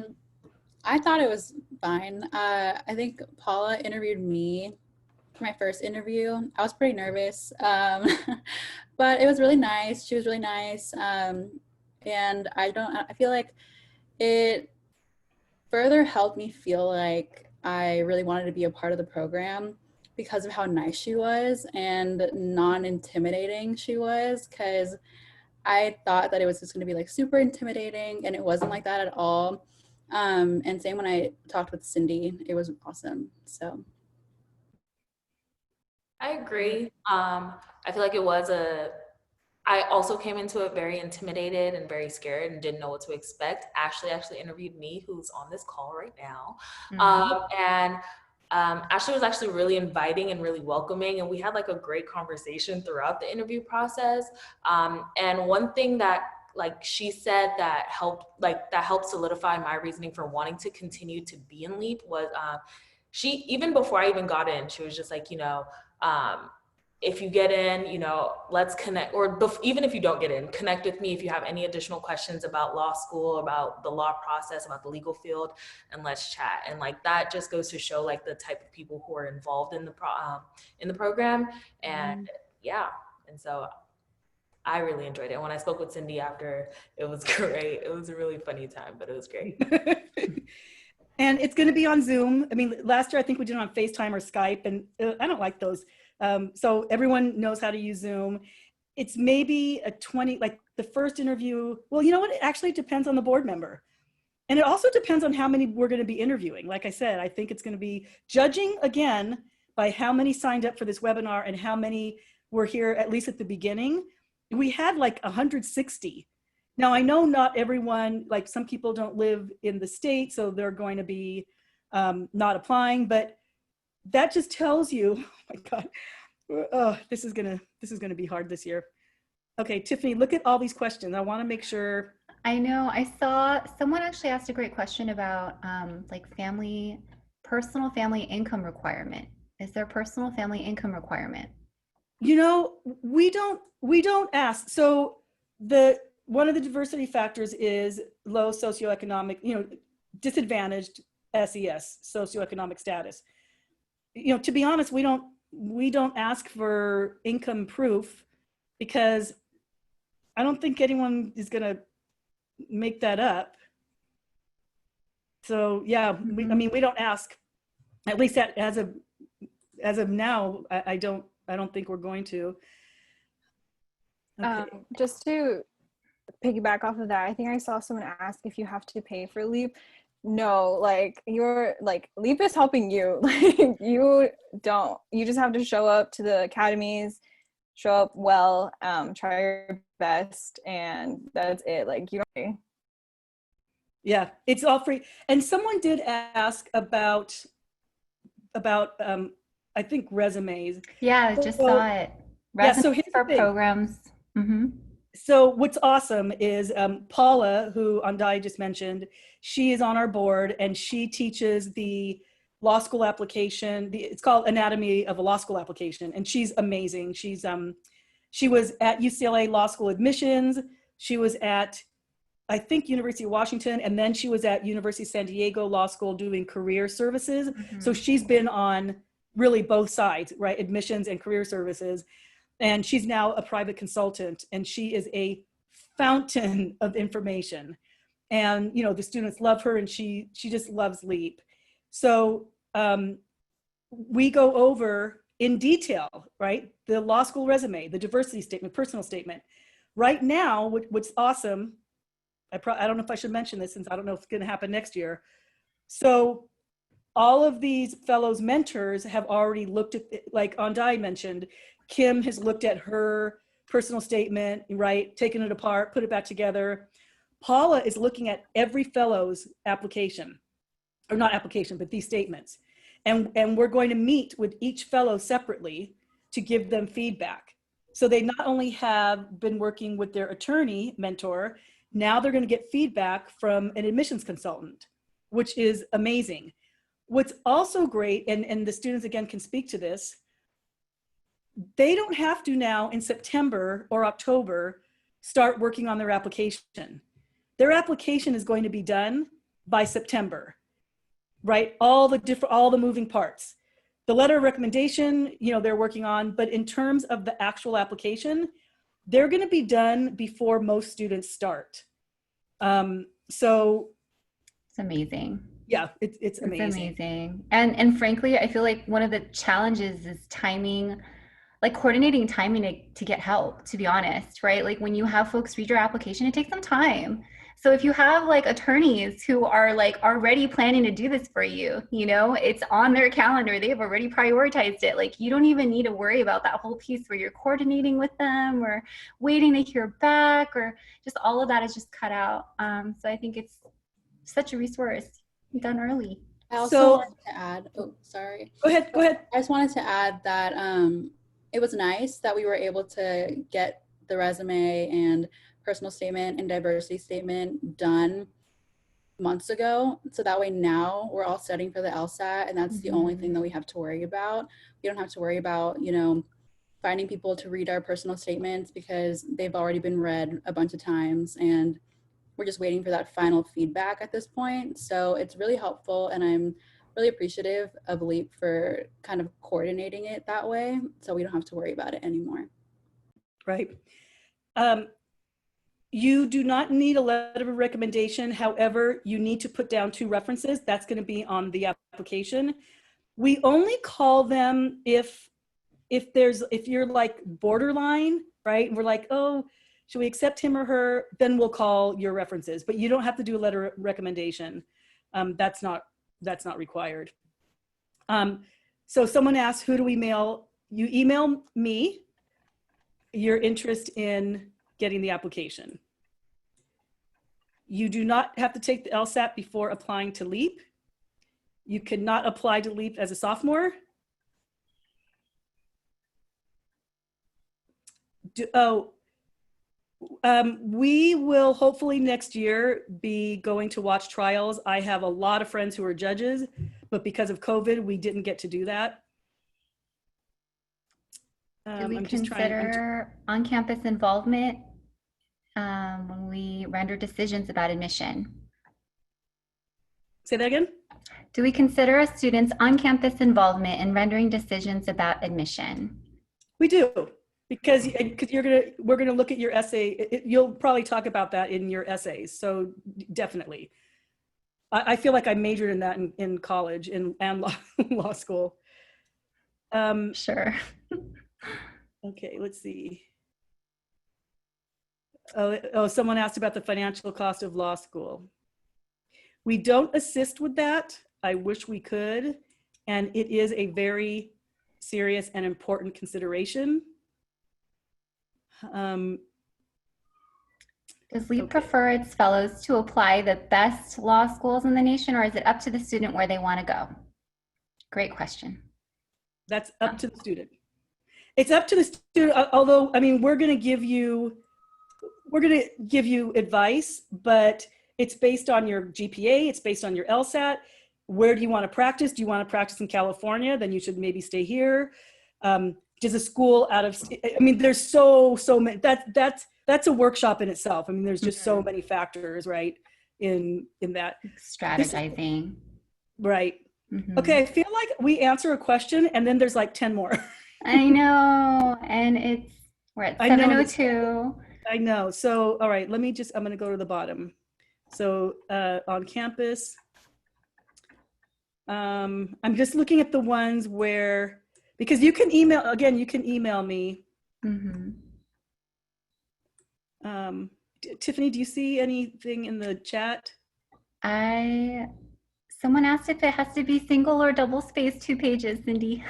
E: I thought it was fine. I think Paula interviewed me for my first interview. I was pretty nervous, but it was really nice. She was really nice. And I feel like it further helped me feel like I really wanted to be a part of the program because of how nice she was and non-intimidating she was, because I thought that it was just going to be like super intimidating, and it wasn't like that at all. And same when I talked with Cindy, it was awesome. So
C: I agree. I feel like I also came into it very intimidated and very scared and didn't know what to expect. Ashley actually interviewed me, who's on this call right now. And Ashley was actually really inviting and really welcoming, and we had like a great conversation throughout the interview process. And one thing that like she said that helped solidify my reasoning for wanting to continue to be in LEAP was she, even before I even got in, she was just like, if you get in, let's connect, or even if you don't get in, connect with me if you have any additional questions about law school, about the law process, about the legal field, and let's chat. And like that just goes to show like the type of people who are involved in the program. And yeah, and so I really enjoyed it. When I spoke with Cindy after, it was great. It was a really funny time, but it was great.
B: And it's going to be on Zoom. I mean, last year I think we did it on FaceTime or Skype, and I don't like those. So everyone knows how to use Zoom. It's maybe a 20, like the first interview. Well, you know what? It actually depends on the board member. And it also depends on how many we're going to be interviewing. Like I said, I think it's going to be judging again by how many signed up for this webinar and how many were here, at least at the beginning. We had like 160. Now, I know not everyone, like some people don't live in the state, so they're going to be not applying, but that just tells you, oh my God, oh, this is gonna be hard this year. Okay, Tiffany, look at all these questions. I want to make sure.
A: I know. I saw someone actually asked a great question about like personal family income requirement. Is there personal family income requirement?
B: We don't ask. So one of the diversity factors is low socioeconomic, disadvantaged SES, socioeconomic status. To be honest, we don't ask for income proof because I don't think anyone is going to make that up. So yeah, we don't ask. At least as of now, I don't think we're going to. Okay.
D: Just to piggyback off of that, I think I saw someone ask if you have to pay for LEAP. No, like you're like LEAP is helping you. Like you don't. You just have to show up to the academies, show up well, try your best, and that's it. Like you don't.
B: Yeah, it's all free. And someone did ask about I think resumes.
A: Yeah, I just
B: So,
A: saw it.
B: yeah, so
A: Resumes
B: here's the
A: for
B: thing.
A: programs. Mm-hmm.
B: So what's awesome is Paula, who Andai just mentioned, she is on our board and she teaches the law school application. It's called Anatomy of a Law School Application, and she's amazing. She was at UCLA Law School admissions. She was at, I think, University of Washington, and then she was at University of San Diego Law School doing career services.
A: Mm-hmm.
B: So she's been on really both sides, right? Admissions and career services. And she's now a private consultant, and she is a fountain of information. And you know, the students love her, and she just loves LEAP. So we go over in detail, right? The law school resume, the diversity statement, personal statement. Right now, what's awesome, I don't know if I should mention this since I don't know if it's going to happen next year. So all of these fellows mentors have already looked at, like Andai mentioned, Kim has looked at her personal statement, right? Taken it apart, put it back together. Paula is looking at every fellow's application, or not application, but these statements. And we're going to meet with each fellow separately to give them feedback. So they not only have been working with their attorney mentor, now they're going to get feedback from an admissions consultant, which is amazing. What's also great, and the students again can speak to this, they don't have to now in September or October start working on their application. Their application is going to be done by September, right? All the moving parts. The letter of recommendation, you know, they're working on, but in terms of the actual application, they're going to be done before most students start. So
A: It's amazing.
B: yeah, it's amazing.
A: It's amazing. And frankly, I feel like one of the challenges is timing, like coordinating timing to get help, to be honest, right? Like when you have folks read your application, it takes some time. So if you have like attorneys who are like already planning to do this for you, you know, it's on their calendar, they've already prioritized it. Like you don't even need to worry about that whole piece where you're coordinating with them or waiting to hear back, or just all of that is just cut out. So I think it's such a resource done early.
E: I also wanted to add, oh, sorry.
B: Go ahead.
E: I just wanted to add that it was nice that we were able to get the resume and personal statement and diversity statement done months ago. So that way now we're all studying for the LSAT, and that's the only thing that we have to worry about. We don't have to worry about, you know, finding people to read our personal statements because they've already been read a bunch of times, and we're just waiting for that final feedback at this point. So it's really helpful, and I'm really appreciative of LEAP for kind of coordinating it that way, so we don't have to worry about it anymore.
B: Right. You do not need a letter of recommendation. However, you need to put down 2 references. That's going to be on the application. We only call them if you're like borderline, right? And we're like, oh, should we accept him or her? Then we'll call your references, but you don't have to do a letter of recommendation. That's not required. So someone asked, who do we mail? You email me your interest in getting the application. You do not have to take the LSAT before applying to LEAP. You cannot apply to LEAP as a sophomore. We will hopefully next year be going to watch trials. I have a lot of friends who are judges, but because of COVID, we didn't get to do that.
A: Do we consider on-campus involvement when we render decisions about admission?
B: Say that again?
A: Do we consider a student's on-campus involvement in rendering decisions about admission?
B: We do, because we're gonna look at your essay. You'll probably talk about that in your essays, so definitely. I feel like I majored in that in college and law school.
A: Sure.
B: Okay, let's see. Someone asked about the financial cost of law school. We don't assist with that. I wish we could. And it is a very serious and important consideration.
A: Does LEAP
B: Okay.
A: prefer its fellows to apply the best law schools in the nation, or is it up to the student where they want to go? Great question.
B: That's up to the student. It's up to the student, although, I mean, we're going to give you advice, but it's based on your GPA, it's based on your LSAT. Where do you want to practice? Do you want to practice in California? Then you should maybe stay here. Does a school out of, I mean, there's so many, that's a workshop in itself. I mean, there's just so many factors, right? In that.
A: Strategizing.
B: Right. Okay, I feel like we answer a question and then there's like 10 more.
A: I know, and we're at 7:02.
B: I know. So, all right, I'm going to go to the bottom. So on campus, I'm just looking at the ones where, because you can email me. Tiffany, do you see anything in the chat?
A: Someone asked if it has to be single or double spaced 2 pages, Cindy.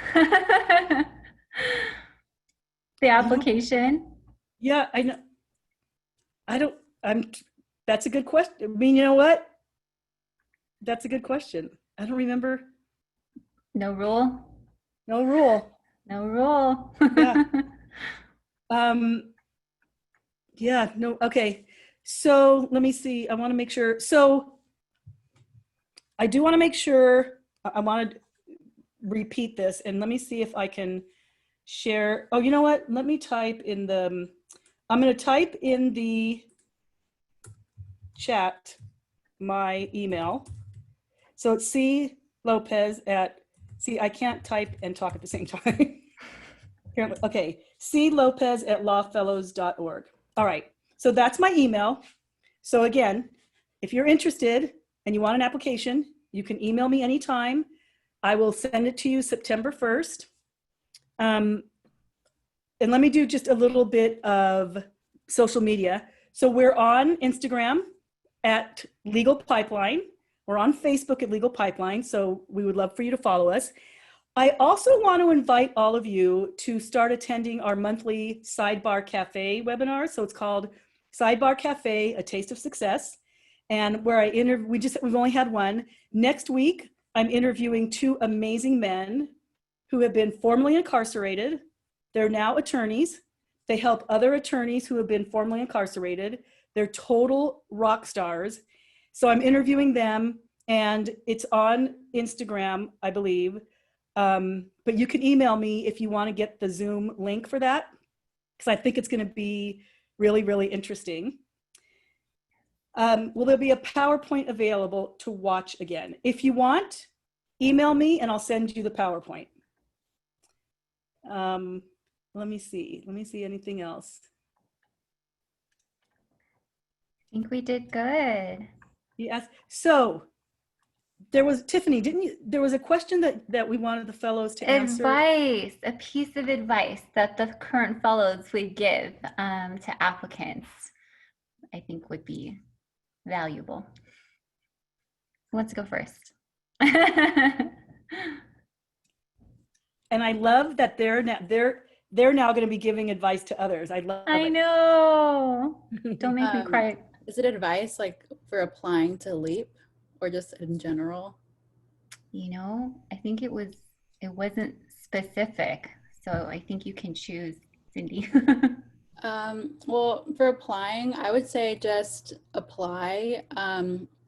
A: The application.
B: Yeah, I know. That's a good question. I mean, you know what? That's a good question. I don't remember.
A: No rule.
B: No rule.
A: No rule.
B: Yeah. Yeah, no, okay. So let me see. I want to make sure. So I do want to make sure, I want to repeat this, and let me see if I can share. Oh, you know what? Let me type in I'm going to type in the chat my email. So it's C Lopez I can't type and talk at the same time. Okay, C Lopez at lawfellows.org. All right, so that's my email. So again, if you're interested and you want an application, you can email me anytime. I will send it to you September 1st. And let me do just a little bit of social media. So we're on Instagram at Legal Pipeline. We're on Facebook at Legal Pipeline. So we would love for you to follow us. I also want to invite all of you to start attending our monthly Sidebar Cafe webinar. So it's called Sidebar Cafe, A Taste of Success. And where we've only had one. Next week, I'm interviewing 2 amazing men who have been formerly incarcerated. They're now attorneys. They help other attorneys who have been formerly incarcerated. They're total rock stars. So I'm interviewing them, and it's on Instagram, I believe. But you can email me if you want to get the Zoom link for that, because I think it's going to be really, really interesting. Will there be a PowerPoint available to watch again? If you want, email me and I'll send you the PowerPoint. Let me see anything else.
A: I think we did good.
B: Yes. So there was, Tiffany, there was a question that we wanted the fellows to answer.
A: Advice, a piece of advice that the current fellows would give to applicants, I think would be valuable. Let's go first.
B: And I love that they're now going to be giving advice to others. I love it.
A: I know. Don't make me cry.
E: Is it advice like for applying to LEAP or just in general?
A: You know, I think it wasn't specific. So I think you can choose, Cindy.
E: Well, for applying, I would say just apply.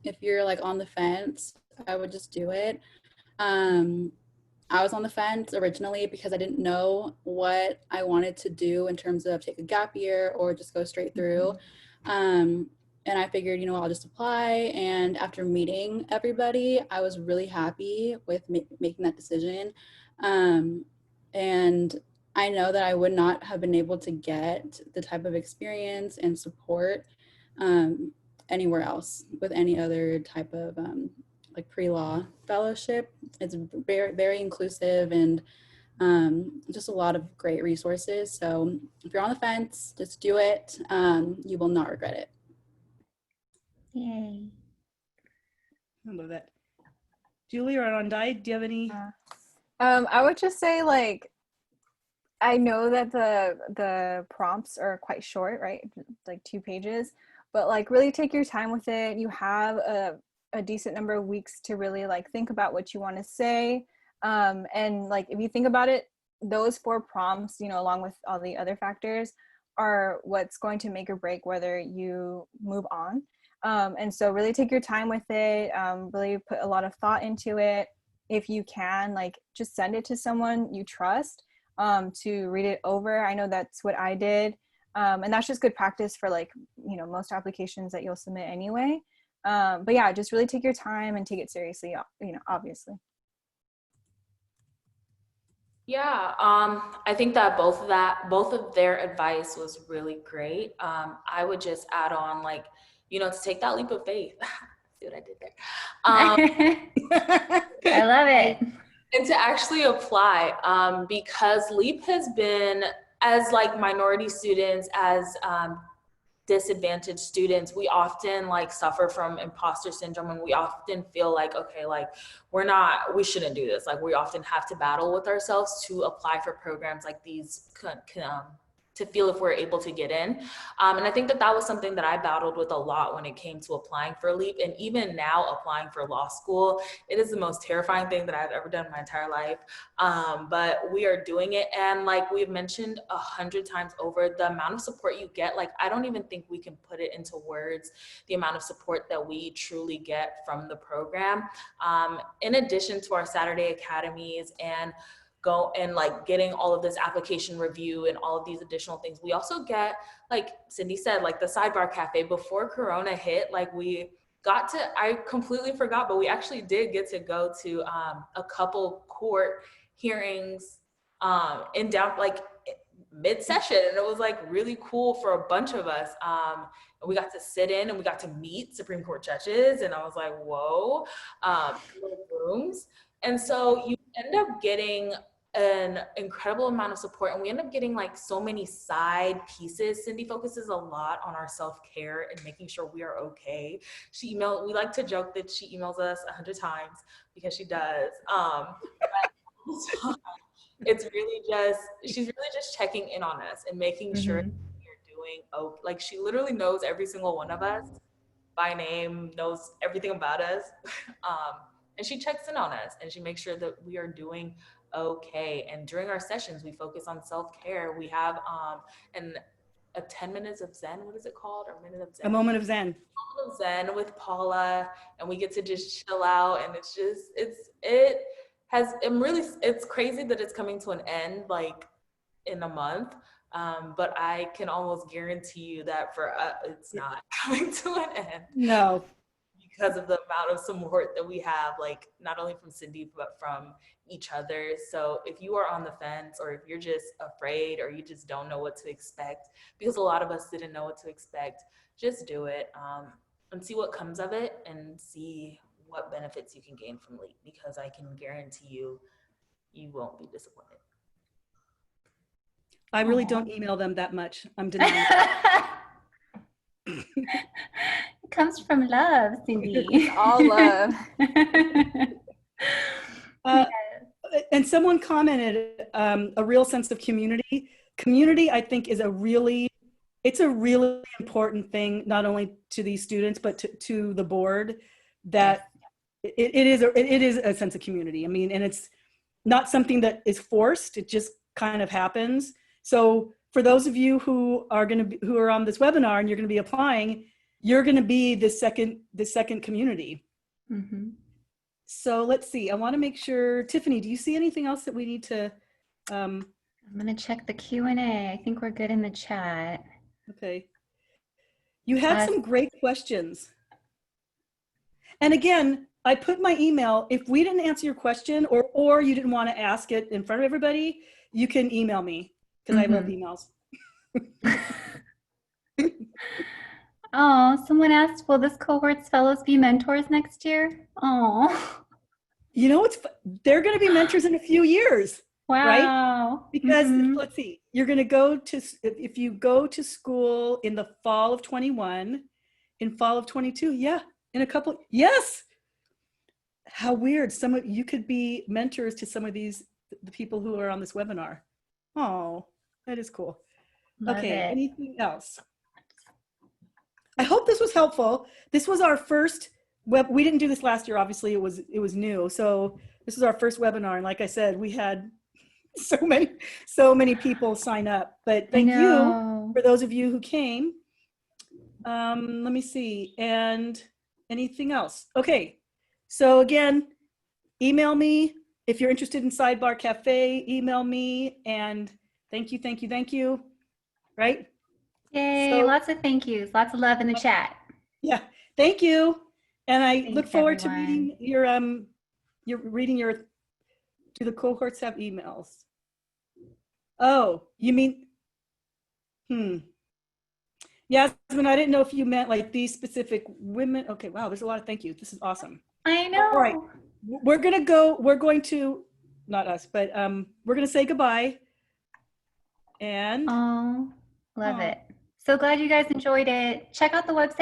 E: If you're like on the fence, I would just do it. I was on the fence originally because I didn't know what I wanted to do in terms of take a gap year or just go straight through. And I figured, you know, I'll just apply. And after meeting everybody, I was really happy with making that decision. And I know that I would not have been able to get the type of experience and support anywhere else with any other type of like pre-law fellowship. It's very, very inclusive and just a lot of great resources. So if you're on the fence, just do it. You will not regret it.
A: Yay.
B: I love that. Julie or Arandai, do you have any?
D: I would just say, like, I know that the prompts are quite short, right? Like 2 pages, but like really take your time with it. You have a decent number of weeks to really like think about what you want to say. And like if you think about it, those 4 prompts, you know, along with all the other factors, are what's going to make or break whether you move on. And so really take your time with it, really put a lot of thought into it. If you can, like, just send it to someone you trust to read it over. I know that's what I did. And that's just good practice for, like, you know, most applications that you'll submit anyway. But yeah, just really take your time and take it seriously, you know, obviously.
C: Yeah, I think that both of their advice was really great. I would just add on, like, you know, to take that leap of faith. See what I did there?
A: I love it.
C: And to actually apply, because LEAP has been, as like minority students, as disadvantaged students, we often like suffer from imposter syndrome, and we often feel like, okay, like we shouldn't do this. Like we often have to battle with ourselves to apply for programs like these, to feel if we're able to get in. And I think that was something that I battled with a lot when it came to applying for LEAP. And even now applying for law school, it is the most terrifying thing that I've ever done in my entire life. But we are doing it. And like we've mentioned 100 times over, the amount of support you get, like, I don't even think we can put it into words, the amount of support that we truly get from the program. In addition to our Saturday academies and go and like getting all of this application review and all of these additional things, we also get, like Cindy said, like the sidebar cafe. Before Corona hit, like we got to, I completely forgot, but we actually did get to go to a couple court hearings in down like mid-session, and it was like really cool for a bunch of us. And we got to sit in and we got to meet Supreme Court judges, and I was like, whoa, rooms. And so you end up getting an incredible amount of support, and we end up getting like so many side pieces. Cindy focuses a lot on our self-care and making sure we are okay. We like to joke that she emails us 100 times, because she does. It's really just, she's really just checking in on us and making sure we're doing okay. Like she literally knows every single one of us by name, knows everything about us. And she checks in on us and she makes sure that we are doing okay. And during our sessions, we focus on self-care. We have a 10 minutes of Zen. What is it called? Or minute of Zen?
B: A moment of Zen.
C: A moment of Zen with Paula, and we get to just chill out. And it's just, it's crazy that it's coming to an end like in a month. But I can almost guarantee you that for us, it's not coming to an end.
B: No.
C: Because of the amount of support that we have, like not only from Cindy, but from each other. So if you are on the fence, or if you're just afraid, or you just don't know what to expect, because a lot of us didn't know what to expect, just do it and see what comes of it, and see what benefits you can gain from LEAP, because I can guarantee you, you won't be disappointed.
B: I really don't email them that much. I'm denying.
A: It comes from love, Cindy.
D: All love.
B: And someone commented a real sense of community. Community, I think, is a really important thing, not only to these students, but to the board, that it is a sense of community. I mean, and it's not something that is forced. It just kind of happens. So for those of you who are on this webinar and you're going to be applying, you're going to be the second community.
A: Mm-hmm.
B: So let's see. I want to make sure, Tiffany, do you see anything else that we need to?
A: I'm going to check the Q&A. I think we're good in the chat.
B: Okay. You had some great questions. And again, I put my email. If we didn't answer your question, or you didn't want to ask it in front of everybody, you can email me, because I love emails.
A: Oh, someone asked, will this cohort's fellows be mentors next year? Oh,
B: You know, they're going to be mentors in a few years, right?
A: wow.
B: Because let's see, you're going to go to, if you go to school in the fall of 21, in fall of 22, yeah, in a couple, yes. How weird. Some of you could be mentors to some of the people who are on this webinar. Oh, that is cool.
A: Love
B: Okay,
A: it.
B: anything else? I hope this was helpful. This was our first we didn't do this last year, obviously it was new. So this is our first webinar, and like I said, we had so many people sign up. But thank you for those of you who came. Let me see. And anything else? Okay. So again, email me if you're interested in Sidebar Cafe, email me, and thank you. Right?
A: Yay,
B: So,
A: lots of thank yous, lots of love in the chat.
B: yeah, thank you. And I
A: Thanks,
B: look forward to
A: everyone.
B: reading do the cohorts have emails? Oh, you mean, Yasmin, I didn't know if you meant like these specific women. Okay, wow, there's a lot of thank you. This is awesome.
A: I know.
B: All right, we're going to, not us, but we're going to say goodbye. And
A: Oh, love it. So glad you guys enjoyed it. Check out the website